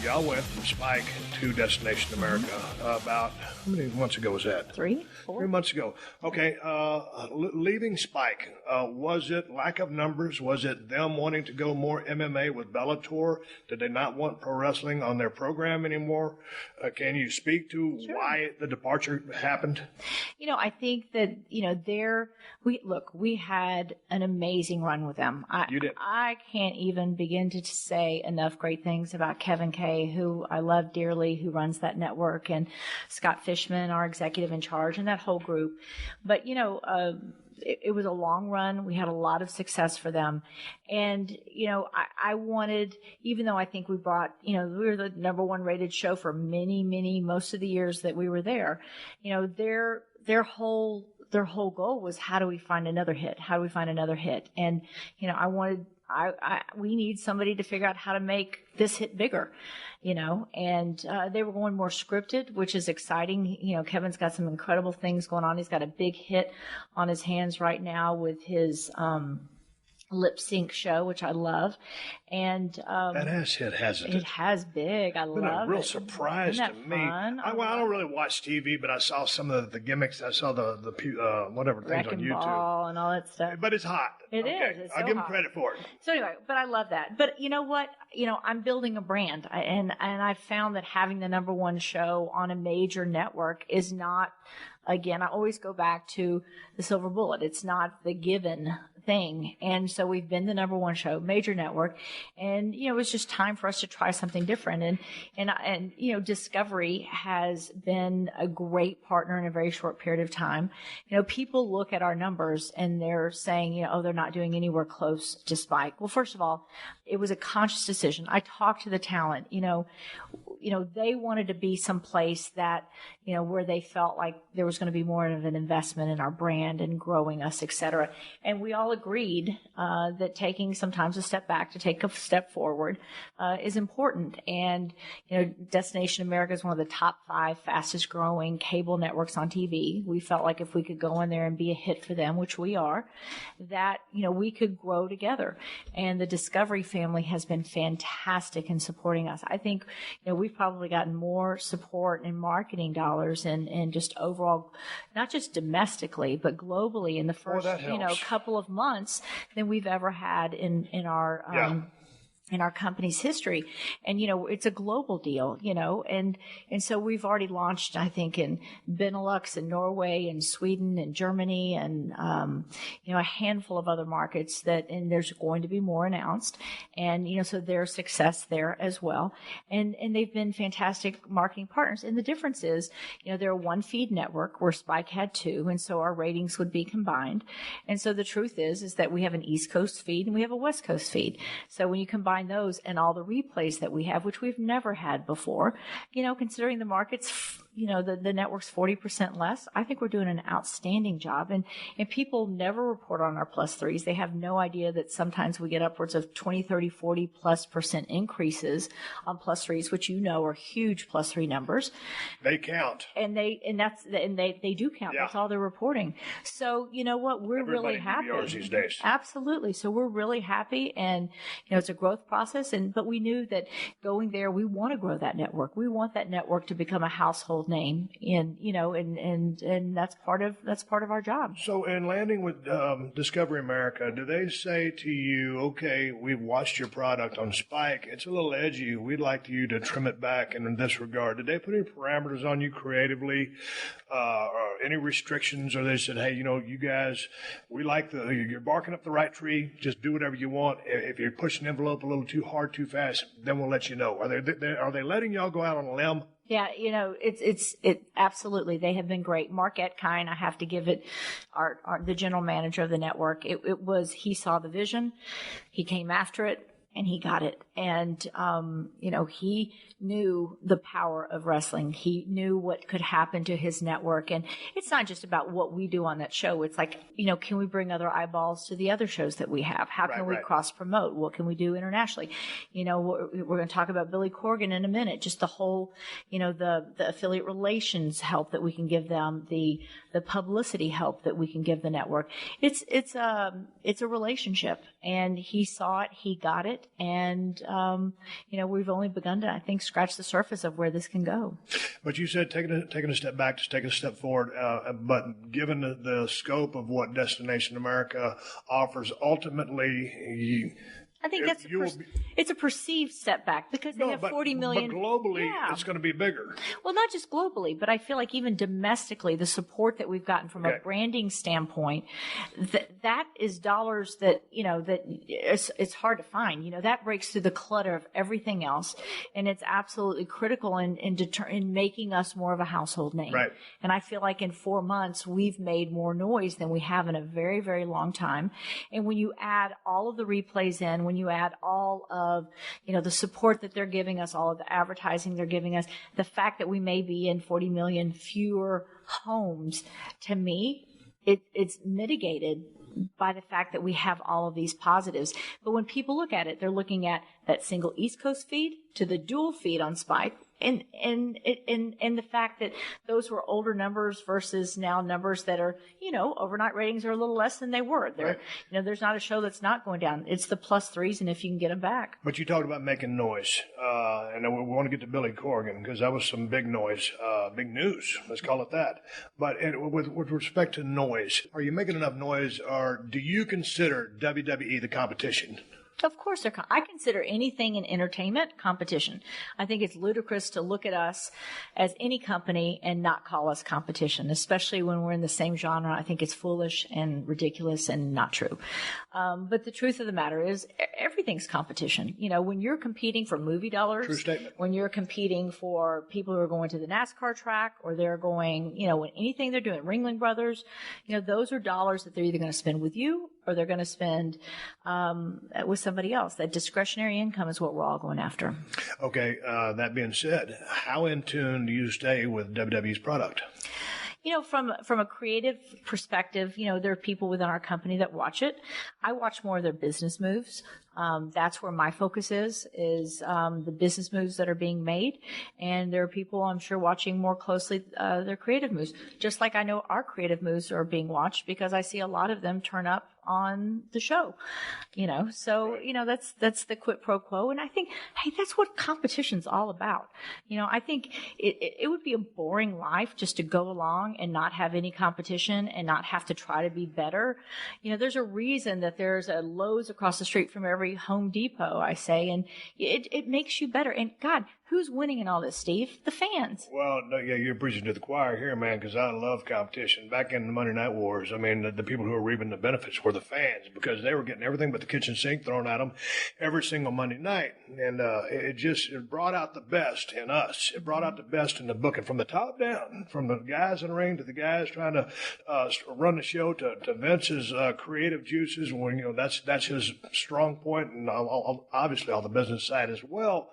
B: Y'all went from Spike to Destination America about, how many months ago was that?
G: 3, 4?
B: 3 months ago. Okay, leaving Spike, was it lack of numbers? Was it them wanting to go more MMA with Bellator? Did they not want pro wrestling on their program anymore? Can you speak to why the departure happened?
G: I think that, we had an amazing run with them.
B: You did.
G: I can't even begin to say enough great things about Kevin Kay, who I love dearly, who runs that network, and Scott Fishman, our executive in charge, and that whole group. But, it was a long run. We had a lot of success for them. And, I wanted, even though I think we brought, we were the number one rated show for most of the years that we were there, their whole goal was, how do we find another hit? How do we find another hit? And, we need somebody to figure out how to make this hit bigger, and they were going more scripted, which is exciting. Kevin's got some incredible things going on. He's got a big hit on his hands right now with his lip sync show, which I love. And
B: that has hit, hasn't it?
G: It has big. I love it.
B: Been a real surprise to me. I don't really watch TV, but I saw some of the gimmicks. I saw the whatever things on YouTube
G: ball and all that stuff.
B: But it's hot.
G: It is. It's
B: I'll give them credit for it.
G: So anyway, but I love that. But you know what? I'm building a brand, and I found that having the number one show on a major network is not. Again, I always go back to the silver bullet. It's not the given thing. And so we've been the number one show, major network. And, it was just time for us to try something different. And Discovery has been a great partner in a very short period of time. People look at our numbers and they're saying, they're not doing anywhere close to Spike. Well, first of all, it was a conscious decision. I talked to the talent, they wanted to be someplace that, where they felt like there was going to be more of an investment in our brand and growing us, et cetera. And we all agreed that taking sometimes a step back to take a step forward is important. And, Destination America is one of the top 5 fastest growing cable networks on TV. We felt like if we could go in there and be a hit for them, which we are, that, we could grow together. And the Discovery family has been fantastic in supporting us. I think, we've probably gotten more support and marketing dollars and just overall, not just domestically, but globally in the first, couple of months than we've ever had in our in our company's history. And, it's a global deal, and so we've already launched, I think, in Benelux and Norway and Sweden and Germany and, a handful of other markets and there's going to be more announced. And, so there's success there as well. And they've been fantastic marketing partners. And the difference is, they're a one feed network where Spike had two. And so our ratings would be combined. And so the truth is that we have an East Coast feed and we have a West Coast feed. So when you combine those and all the replays that we have, which we've never had before, considering the market's, the network's 40% less, I think we're doing an outstanding job. And people never report on our plus threes. They have no idea that sometimes we get upwards of 20, 30, 40+% increases on plus threes, which are huge plus three numbers.
B: They count.
G: And they do count. Yeah. That's all they're reporting. So you know what? We're really happy.
B: These days.
G: Absolutely. So we're really happy, and it's a growth process. But we knew that going there, we want to grow that network. We want that network to become a household name, and that's part of our job.
B: So in landing with Discovery America, do they say to you, okay, we've watched your product on Spike, it's a little edgy, we'd like you to trim it back in this regard? Did they put any parameters on you creatively, or any restrictions, or they said, hey, you guys, we like you're barking up the right tree, just do whatever you want. If you're pushing the envelope a little too hard, too fast, then we'll let you know. Are they letting y'all go out on a limb?
G: Yeah, it's absolutely. They have been great. Mark Etkine, I have to give it, the general manager of the network. He saw the vision, he came after it, and he got it. And, he knew the power of wrestling. He knew what could happen to his network. And it's not just about what we do on that show. It's like, can we bring other eyeballs to the other shows that we have? How can we cross promote? What can we do internationally? We're going to talk about Billy Corgan in a minute. Just the whole, the affiliate relations help that we can give them, the publicity help that we can give the network. It's a relationship, and he saw it, he got it. And, we've only begun to, I think, scratch the surface of where this can go.
B: But you said taking a step back, just taking a step forward. But given the scope of what Destination America offers, ultimately,
G: I think it's a perceived setback because they have 40 million.
B: But globally, it's going to be bigger.
G: Well, not just globally, but I feel like even domestically, the support that we've gotten from a branding standpoint, that is dollars that, that it's hard to find. That breaks through the clutter of everything else. And it's absolutely critical in making us more of a household name.
B: Right.
G: And I feel like in 4 months, we've made more noise than we have in a very, very long time. And when you add all of the replays in, when you add all of, the support that they're giving us, all of the advertising they're giving us, the fact that we may be in 40 million fewer homes, to me, it's mitigated by the fact that we have all of these positives. But when people look at it, they're looking at that single East Coast feed to the dual feed on Spike. And the fact that those were older numbers versus now numbers that are, overnight ratings are a little less than they were. There's not a show that's not going down. It's the plus threes, and if you can get them back.
B: But you talked about making noise, and we want to get to Billy Corgan because that was some big noise, big news. Let's call it that. But with respect to noise, are you making enough noise, or do you consider WWE the competition?
G: Of course, I consider anything in entertainment competition. I think it's ludicrous to look at us as any company and not call us competition, especially when we're in the same genre. I think it's foolish and ridiculous and not true. But the truth of the matter is everything's competition. When you're competing for movie dollars,
B: true statement.
G: When you're competing for people who are going to the NASCAR track, or they're going, when anything they're doing, Ringling Brothers, those are dollars that they're either going to spend with you or they're going to spend with somebody else. That discretionary income is what we're all going after.
B: Okay, that being said, how in tune do you stay with WWE's product?
G: From a creative perspective, there are people within our company that watch it. I watch more of their business moves. That's where my focus is the business moves that are being made. And there are people, I'm sure, watching more closely their creative moves. Just like I know our creative moves are being watched because I see a lot of them turn up on the show, so, that's the quid pro quo. And I think, hey, that's what competition's all about. I think it would be a boring life just to go along and not have any competition and not have to try to be better. There's a reason that there's a Lowe's across the street from every every Home Depot, I say, and it makes you better. And God, who's winning in all this, Steve? The fans.
B: Well, yeah, you're preaching to the choir here, man, because I love competition. Back in the Monday Night Wars, I mean, the people who were reaping the benefits were the fans because they were getting everything but the kitchen sink thrown at them every single Monday night. And it brought out the best in us. It brought out the best in the book. And from the top down, from the guys in the ring to the guys trying to run the show to Vince's creative juices, when that's his strong point, and obviously all the business side as well.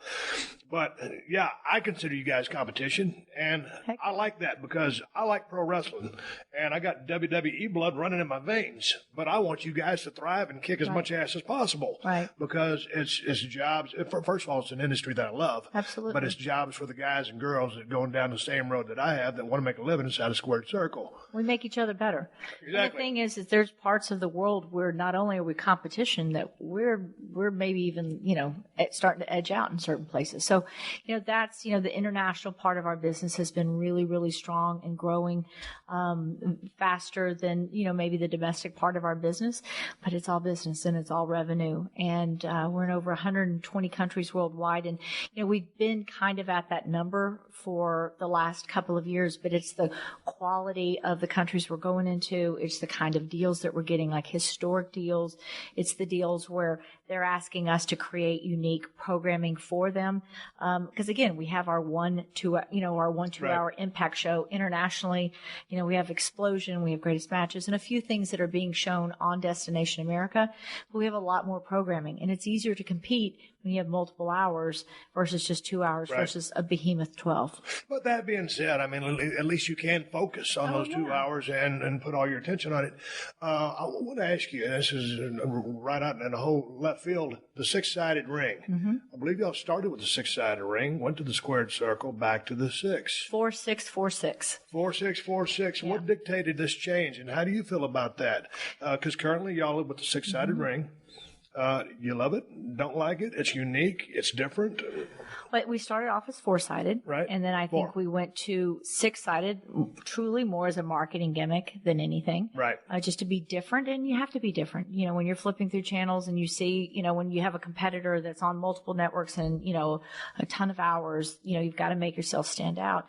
B: But, yeah, I consider you guys competition, and I like that because I like pro wrestling, and I got WWE blood running in my veins. But I want you guys to thrive and kick as much ass as possible.
G: Right.
B: Because it's jobs. First of all, it's an industry that I love.
G: Absolutely.
B: But it's jobs for the guys and girls that are going down the same road that I have that want to make a living inside a squared circle.
G: We make each other better.
B: Exactly.
G: And the thing is there's parts of the world where not only are we competition, that we're maybe even, starting to edge out in certain places. So, that's, the international part of our business has been really, really strong and growing faster than, maybe the domestic part of our business. But it's all business and it's all revenue. And we're in over 120 countries worldwide. And, we've been kind of at that number for the last couple of years, but it's the quality of the countries we're going into. It's the kind of deals that we're getting, like historic deals. It's the deals where they're asking us to create unique programming for them. Because again, we have our 1-2 hour impact show internationally. We have Explosion, we have Greatest Matches, and a few things that are being shown on Destination America. But we have a lot more programming, and it's easier to compete when you have multiple hours versus just 2 hours versus a behemoth 12.
B: But that being said, I mean, at least you can focus on those 2 hours and put all your attention on it. I want to ask you, and this is right out in the whole left field, the six-sided ring. Mm-hmm. I believe y'all started with the six-sided ring, went to the squared circle, back to the six.
G: 4-6-4-6.
B: 4-6-4-6. Yeah. What dictated this change, and how do you feel about that? Because currently y'all live with the six-sided ring. You love it? Don't like it? It's unique? It's different?
G: But we started off as 4-sided.
B: Right.
G: And then I think we went to 6-sided, truly more as a marketing gimmick than anything.
B: Right.
G: Just to be different, and you have to be different. When you're flipping through channels and you see, when you have a competitor that's on multiple networks and, a ton of hours, you've got to make yourself stand out.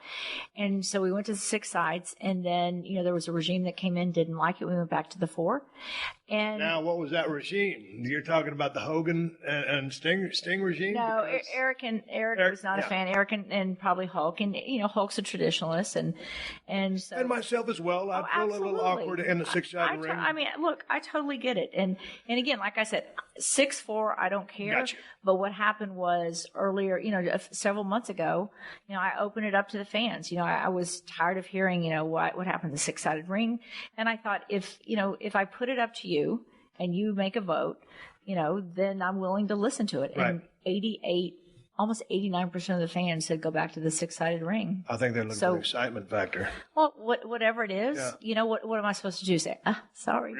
G: And so we went to the 6 sides, and then, there was a regime that came in, didn't like it. We went back to the 4. And
B: now, what was that regime? You're talking about the Hogan and Sting regime?
G: No, Eric was not a fan. Eric and probably Hulk, and Hulk's a traditionalist, and so,
B: and myself as well. I feel a little awkward in the six-sided ring.
G: I mean, look, I totally get it, and again, like I said, 6-4, I don't care.
B: Gotcha.
G: But what happened was earlier, several months ago, I opened it up to the fans. I was tired of hearing, what happened to the six-sided ring, and I thought if I put it up to you and you make a vote, then I'm willing to listen to it.
B: Right.
G: And almost 89% of the fans said go back to the six-sided ring.
B: I think they're looking for the excitement factor.
G: Well, whatever it is, what am I supposed to do? Say, sorry.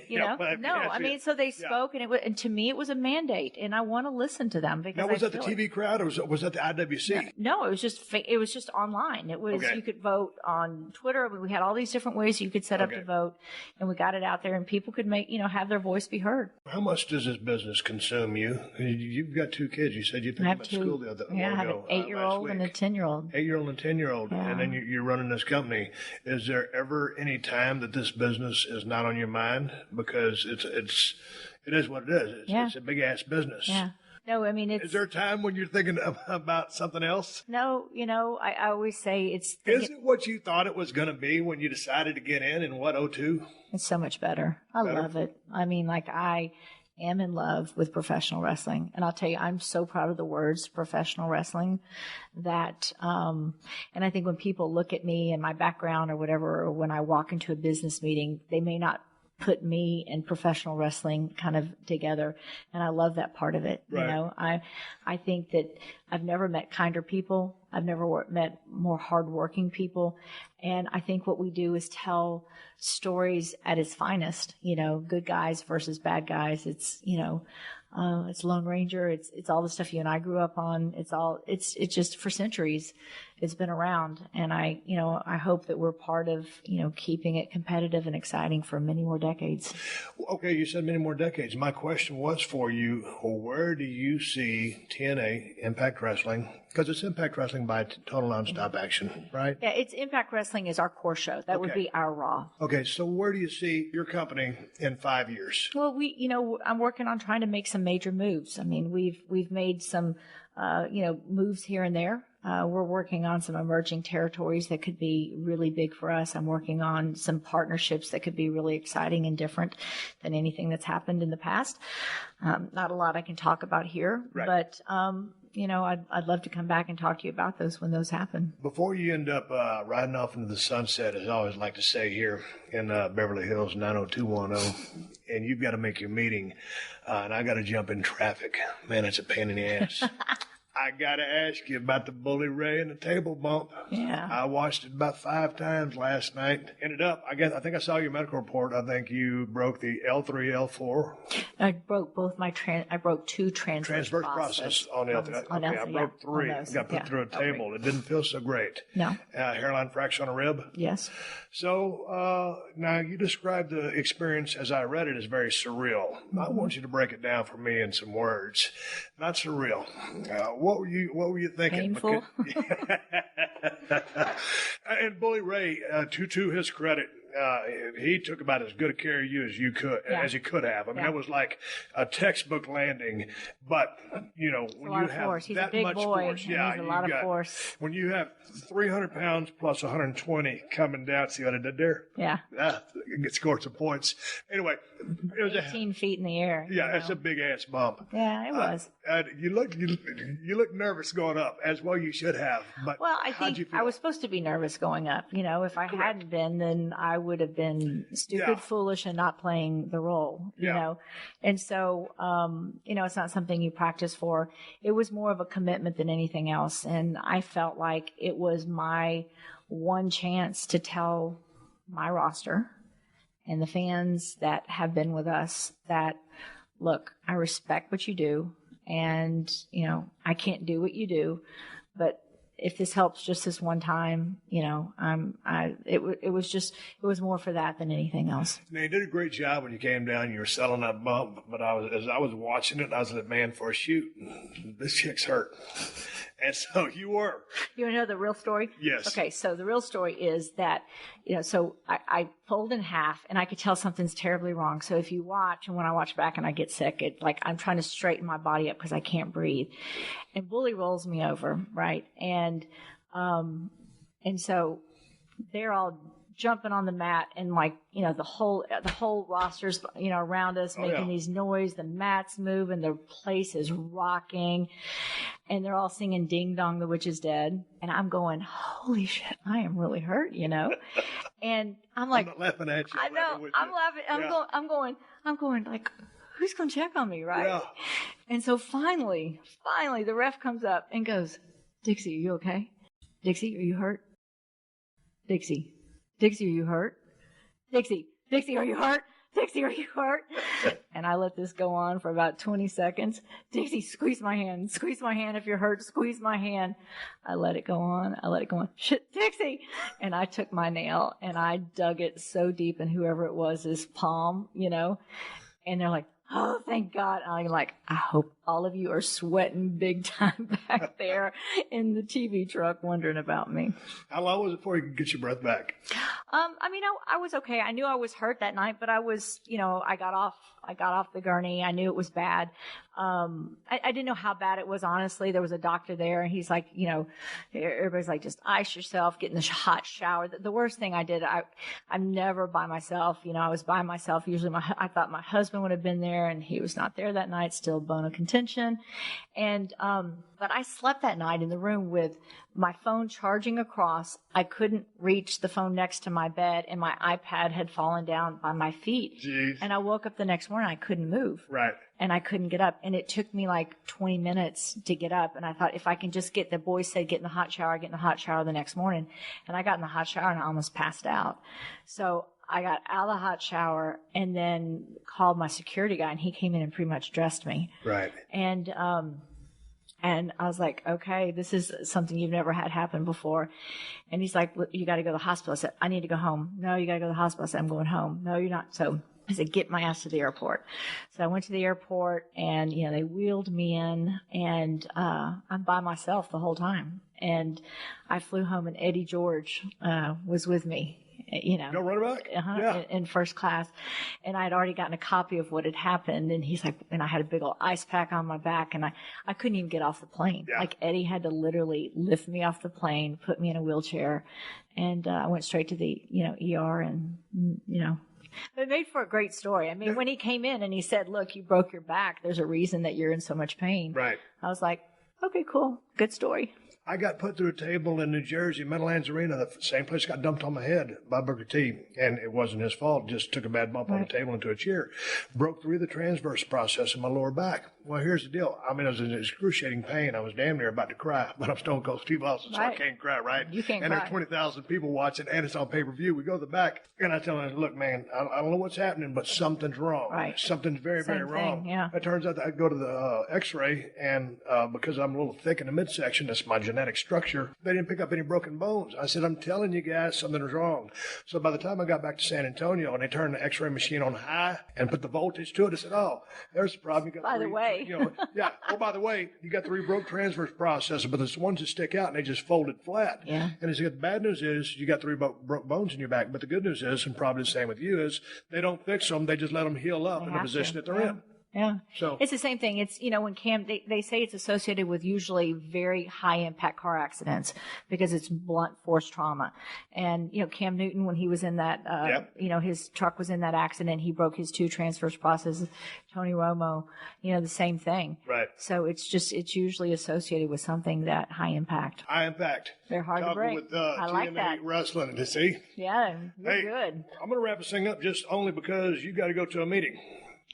G: No, I mean, so they spoke, and to me it was a mandate, and I want to listen to them because.
B: Now, was that the TV crowd, or was that the IWC?
G: No, it was just online. It was you could vote on Twitter. We had all these different ways you could set up to vote, and we got it out there, and people could have their voice be heard.
B: How much does this business consume you? You've got 2 kids. You said you picked them at school the other day.
G: Yeah, I have an 8-year-old and a 10-year-old.
B: 8-year-old and 10-year-old, and then you're running this company. Is there ever any time that this business is not on your mind? Because it is what it is. It's a big ass business.
G: Yeah. No, I mean,
B: is there a time when you're thinking about something else?
G: No, I always say is
B: it what you thought it was going to be when you decided to get in 2002?
G: It's so much better. I love it. I mean, I am in love with professional wrestling. And I'll tell you, I'm so proud of the words professional wrestling that, and I think when people look at me and my background or whatever, or when I walk into a business meeting, they may not put me and professional wrestling kind of together. And I love that part of it.
B: Right.
G: I think that I've never met kinder people I've never met more hardworking people. And I think what we do is tell stories at its finest, good guys versus bad guys. It's, it's Lone Ranger. It's all the stuff you and I grew up on. It's just for centuries it's been around. And I hope that we're part of, keeping it competitive and exciting for many more decades.
B: Okay. You said many more decades. My question was for you, where do you see TNA, Impact Wrestling? Because it's Impact Wrestling by Total Nonstop Action, right?
G: Yeah, it's Impact Wrestling is our core show. That would be our Raw.
B: Okay, so where do you see your company in 5 years?
G: Well, I'm working on trying to make some major moves. I mean, we've made some, moves here and there. We're working on some emerging territories that could be really big for us. I'm working on some partnerships that could be really exciting and different than anything that's happened in the past. Not a lot I can talk about here, right. But I'd love to come back and talk to you about those when those happen.
B: Before you end up riding off into the sunset, as I always like to say here in Beverly Hills 90210, and you've got to make your meeting, and I got to jump in traffic. Man, it's a pain in the ass. I got to ask you about the Bully Ray and the table bump.
G: Yeah.
B: I watched it about 5 times last night. Ended up, I think I saw your medical report. I think you broke the L3, L4.
G: I broke both I broke 2 transverse
B: process on L3. I broke 3. Got put through a table. It didn't feel so great.
G: No.
B: Hairline fracture on a rib?
G: Yes.
B: So now you described the experience as I read it as very surreal. Mm-hmm. I want you to break it down for me in some words. Not surreal. What were you thinking?
G: Painful.
B: And Bully Ray, to his credit, he took about as good a care of you as he could have. I mean, that was like a textbook landing. But when you have that much force,
G: he's a lot of force.
B: When you have 300 pounds plus 120 coming down, see what I did there?
G: Yeah.
B: It scored some points. Anyway, it was
G: 18 feet in the air.
B: Yeah, it's a big ass bump.
G: Yeah, it was.
B: You look nervous going up, as well you should have. But
G: I think I was supposed to be nervous going up. If I hadn't been, then I would have been stupid, foolish, and not playing the role. You know, and so it's not something you practice for. It was more of a commitment than anything else, and I felt like it was my one chance to tell my roster and the fans that have been with us that, look, I respect what you do, and I can't do what you do, but if this helps just this one time, it was more for that than anything else.
B: Now, you did a great job when you came down. You were selling that bump, but as I was watching it, I was like, man, for a shoot, this chick's hurt. And so you were.
G: You want to know the real story?
B: Yes.
G: Okay, so the real story is that, so I fold in half, and I could tell something's terribly wrong. So if you watch, and when I watch back and I get sick, I'm trying to straighten my body up because I can't breathe. And Bully rolls me over, right? And so they're all jumping on the mat, and the whole roster's around us making these noise. The mat's moving, the place is rocking, and they're all singing "Ding Dong, the Witch is Dead." And I'm going, holy shit, I am really hurt, And I'm like,
B: I'm not laughing at you.
G: I know, I'm laughing. I'm going like, who's going to check on me, right?
B: Yeah.
G: And so finally, the ref comes up and goes, "Dixie, are you okay? Dixie, are you hurt? Dixie, are you hurt? Dixie, are you hurt? Dixie, are you hurt?" And I let this go on for about 20 seconds. "Dixie, squeeze my hand if you're hurt, squeeze my hand." I let it go on. "Shit, Dixie." And I took my nail and I dug it so deep in whoever it was, his palm, and they're like, "Oh, thank God." And I'm like, I hope all of you are sweating big time back there in the TV truck wondering about me.
B: How long was it before you could get your breath back?
G: I was okay. I knew I was hurt that night, but I was, I got off the gurney. I knew it was bad. I didn't know how bad it was, honestly. There was a doctor there, and he's like, everybody's like, just ice yourself, get in the hot shower. The worst thing I did, I'm never by myself. I was by myself. Usually I thought my husband would have been there. there, and he was not there that night, still bone of contention. And, but I slept that night in the room with my phone charging across. I couldn't reach the phone next to my bed, and my iPad had fallen down by my feet.
B: Jeez.
G: And I woke up the next morning, I couldn't move.
B: Right.
G: And I couldn't get up. And it took me like 20 minutes to get up. And I thought, if I can just the boys said, get in the hot shower, I get in the hot shower the next morning. And I got in the hot shower and I almost passed out. So I got out of the hot shower and then called my security guy, and he came in and pretty much dressed me.
B: Right.
G: And I was like, okay, this is something you've never had happen before. And he's like, you got to go to the hospital. I said, I need to go home. No, you got to go to the hospital. I said, I'm going home. No, you're not. So I said, get my ass to the airport. So I went to the airport, and, they wheeled me in, and I'm by myself the whole time. And I flew home, and Eddie George was with me.
B: Go run back?
G: Yeah. In first class. And I had already gotten a copy of what had happened. And he's like, and I had a big old ice pack on my back, and I couldn't even get off the plane.
B: Yeah.
G: Like, Eddie had to literally lift me off the plane, put me in a wheelchair. And I went straight to the, ER, and, it made for a great story. I mean, when he came in and he said, look, you broke your back. There's a reason that you're in so much pain.
B: Right.
G: I was like, okay, cool. Good story.
B: I got put through a table in New Jersey, Meadowlands Arena, the same place got dumped on my head by Booker T. And it wasn't his fault. Just took a bad bump on the table into a chair. Broke through the transverse process in my lower back. Well, here's the deal. I mean, it was an excruciating pain. I was damn near about to cry, but I'm Stone Cold Steve Austin, so I can't cry, right?
G: You can't
B: and
G: cry.
B: there's 20,000 people watching, and it's on pay-per-view. We go to the back, and I tell him, look, man, I don't know what's happening, but something's wrong.
G: Right.
B: Something's very, very wrong.
G: Yeah.
B: It turns out that I go to the x-ray, and because I'm a little thick in the midsection, that's my genetic structure, they didn't pick up any broken bones. I said, I'm telling you guys, something is wrong. So by the time I got back to San Antonio and they turned the x-ray machine on high and put the voltage to it, I said, oh, there's the problem. You got
G: by the way.
B: Oh, by the way, you got 3 broke transverse processors, but there's ones that stick out and they just folded flat.
G: Yeah.
B: And he said, the bad news is you got 3 broke bones in your back, but the good news is, and probably the same with you, is they don't fix them. They just let them heal up in the position that they're in.
G: Yeah.
B: So
G: it's the same thing. It's, when Cam, they say it's associated with usually very high impact car accidents because it's blunt force trauma. And, Cam Newton, when he was in that, his truck was in that accident, he broke his 2 transverse processes. Tony Romo, the same thing.
B: Right.
G: So it's usually associated with something that high impact.
B: High impact.
G: They're hard to break.
B: With,
G: I like
B: TNA
G: that.
B: Wrestling, to see.
G: Yeah. You're good.
B: I'm going to wrap this thing up just only because you got to go to a meeting.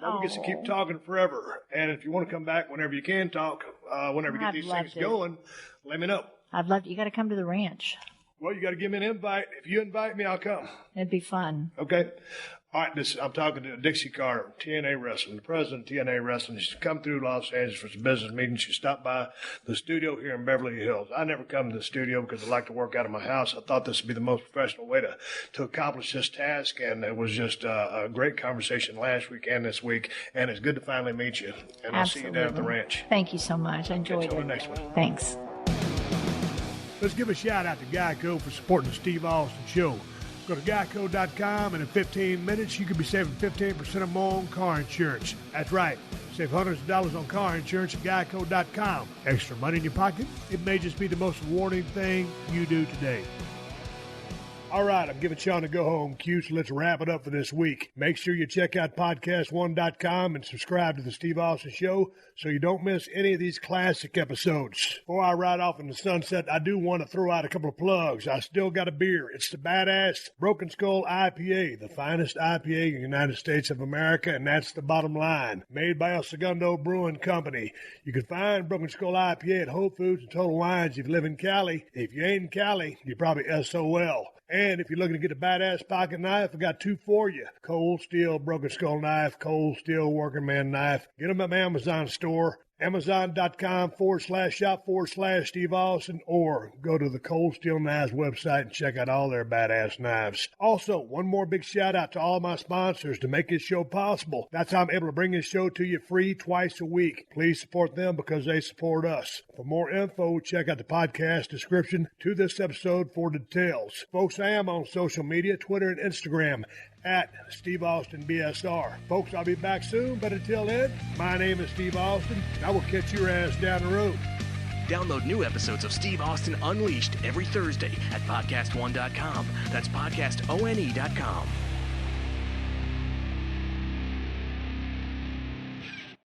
B: We get to keep talking forever. And if you want to come back whenever you can talk, whenever you get these things going, let me know.
G: I'd love to. You got to come to the ranch.
B: Well, you got to give me an invite. If you invite me, I'll come.
G: It'd be fun.
B: Okay. All right, I'm talking to Dixie Carter, TNA Wrestling, the president of TNA Wrestling. She's come through Los Angeles for some business meetings. She stopped by the studio here in Beverly Hills. I never come to the studio because I like to work out of my house. I thought this would be the most professional way to accomplish this task, and it was just a great conversation last week and this week, and it's good to finally meet you. And I'll see you down at the ranch.
G: Thank you so much. I enjoyed it.
B: Until the next one.
G: Thanks.
B: Let's give a shout out to Geico for supporting the Steve Austin Show. Go to geico.com, and in 15 minutes, you could be saving 15% or more on car insurance. That's right. Save hundreds of dollars on car insurance at geico.com. Extra money in your pocket? It may just be the most rewarding thing you do today. All right, I'm giving Sean a go-home cue, so let's wrap it up for this week. Make sure you check out PodcastOne.com and subscribe to The Steve Austin Show so you don't miss any of these classic episodes. Before I ride off in the sunset, I do want to throw out a couple of plugs. I still got a beer. It's the Badass Broken Skull IPA, the finest IPA in the United States of America, and that's the bottom line. Made by El Segundo Brewing Company. You can find Broken Skull IPA at Whole Foods and Total Wines if you live in Cali. If you ain't in Cali, you're probably SOL. And if you're looking to get a badass pocket knife, I got 2 for you. Cold Steel Broken Skull Knife, Cold Steel Working Man Knife. Get them at my Amazon store. Amazon.com/shop/Steve Austin, or go to the Cold Steel Knives website and check out all their badass knives. Also, one more big shout out to all my sponsors to make this show possible. That's how I'm able to bring this show to you free twice a week. Please support them because they support us. For more info, check out the podcast description to this episode for details. Folks, I am on social media, Twitter and Instagram, at Steve Austin BSR. Folks, I'll be back soon, but until then, my name is Steve Austin, and I will catch your ass down the road.
D: Download new episodes of Steve Austin Unleashed every Thursday at PodcastOne.com. That's PodcastOne.com.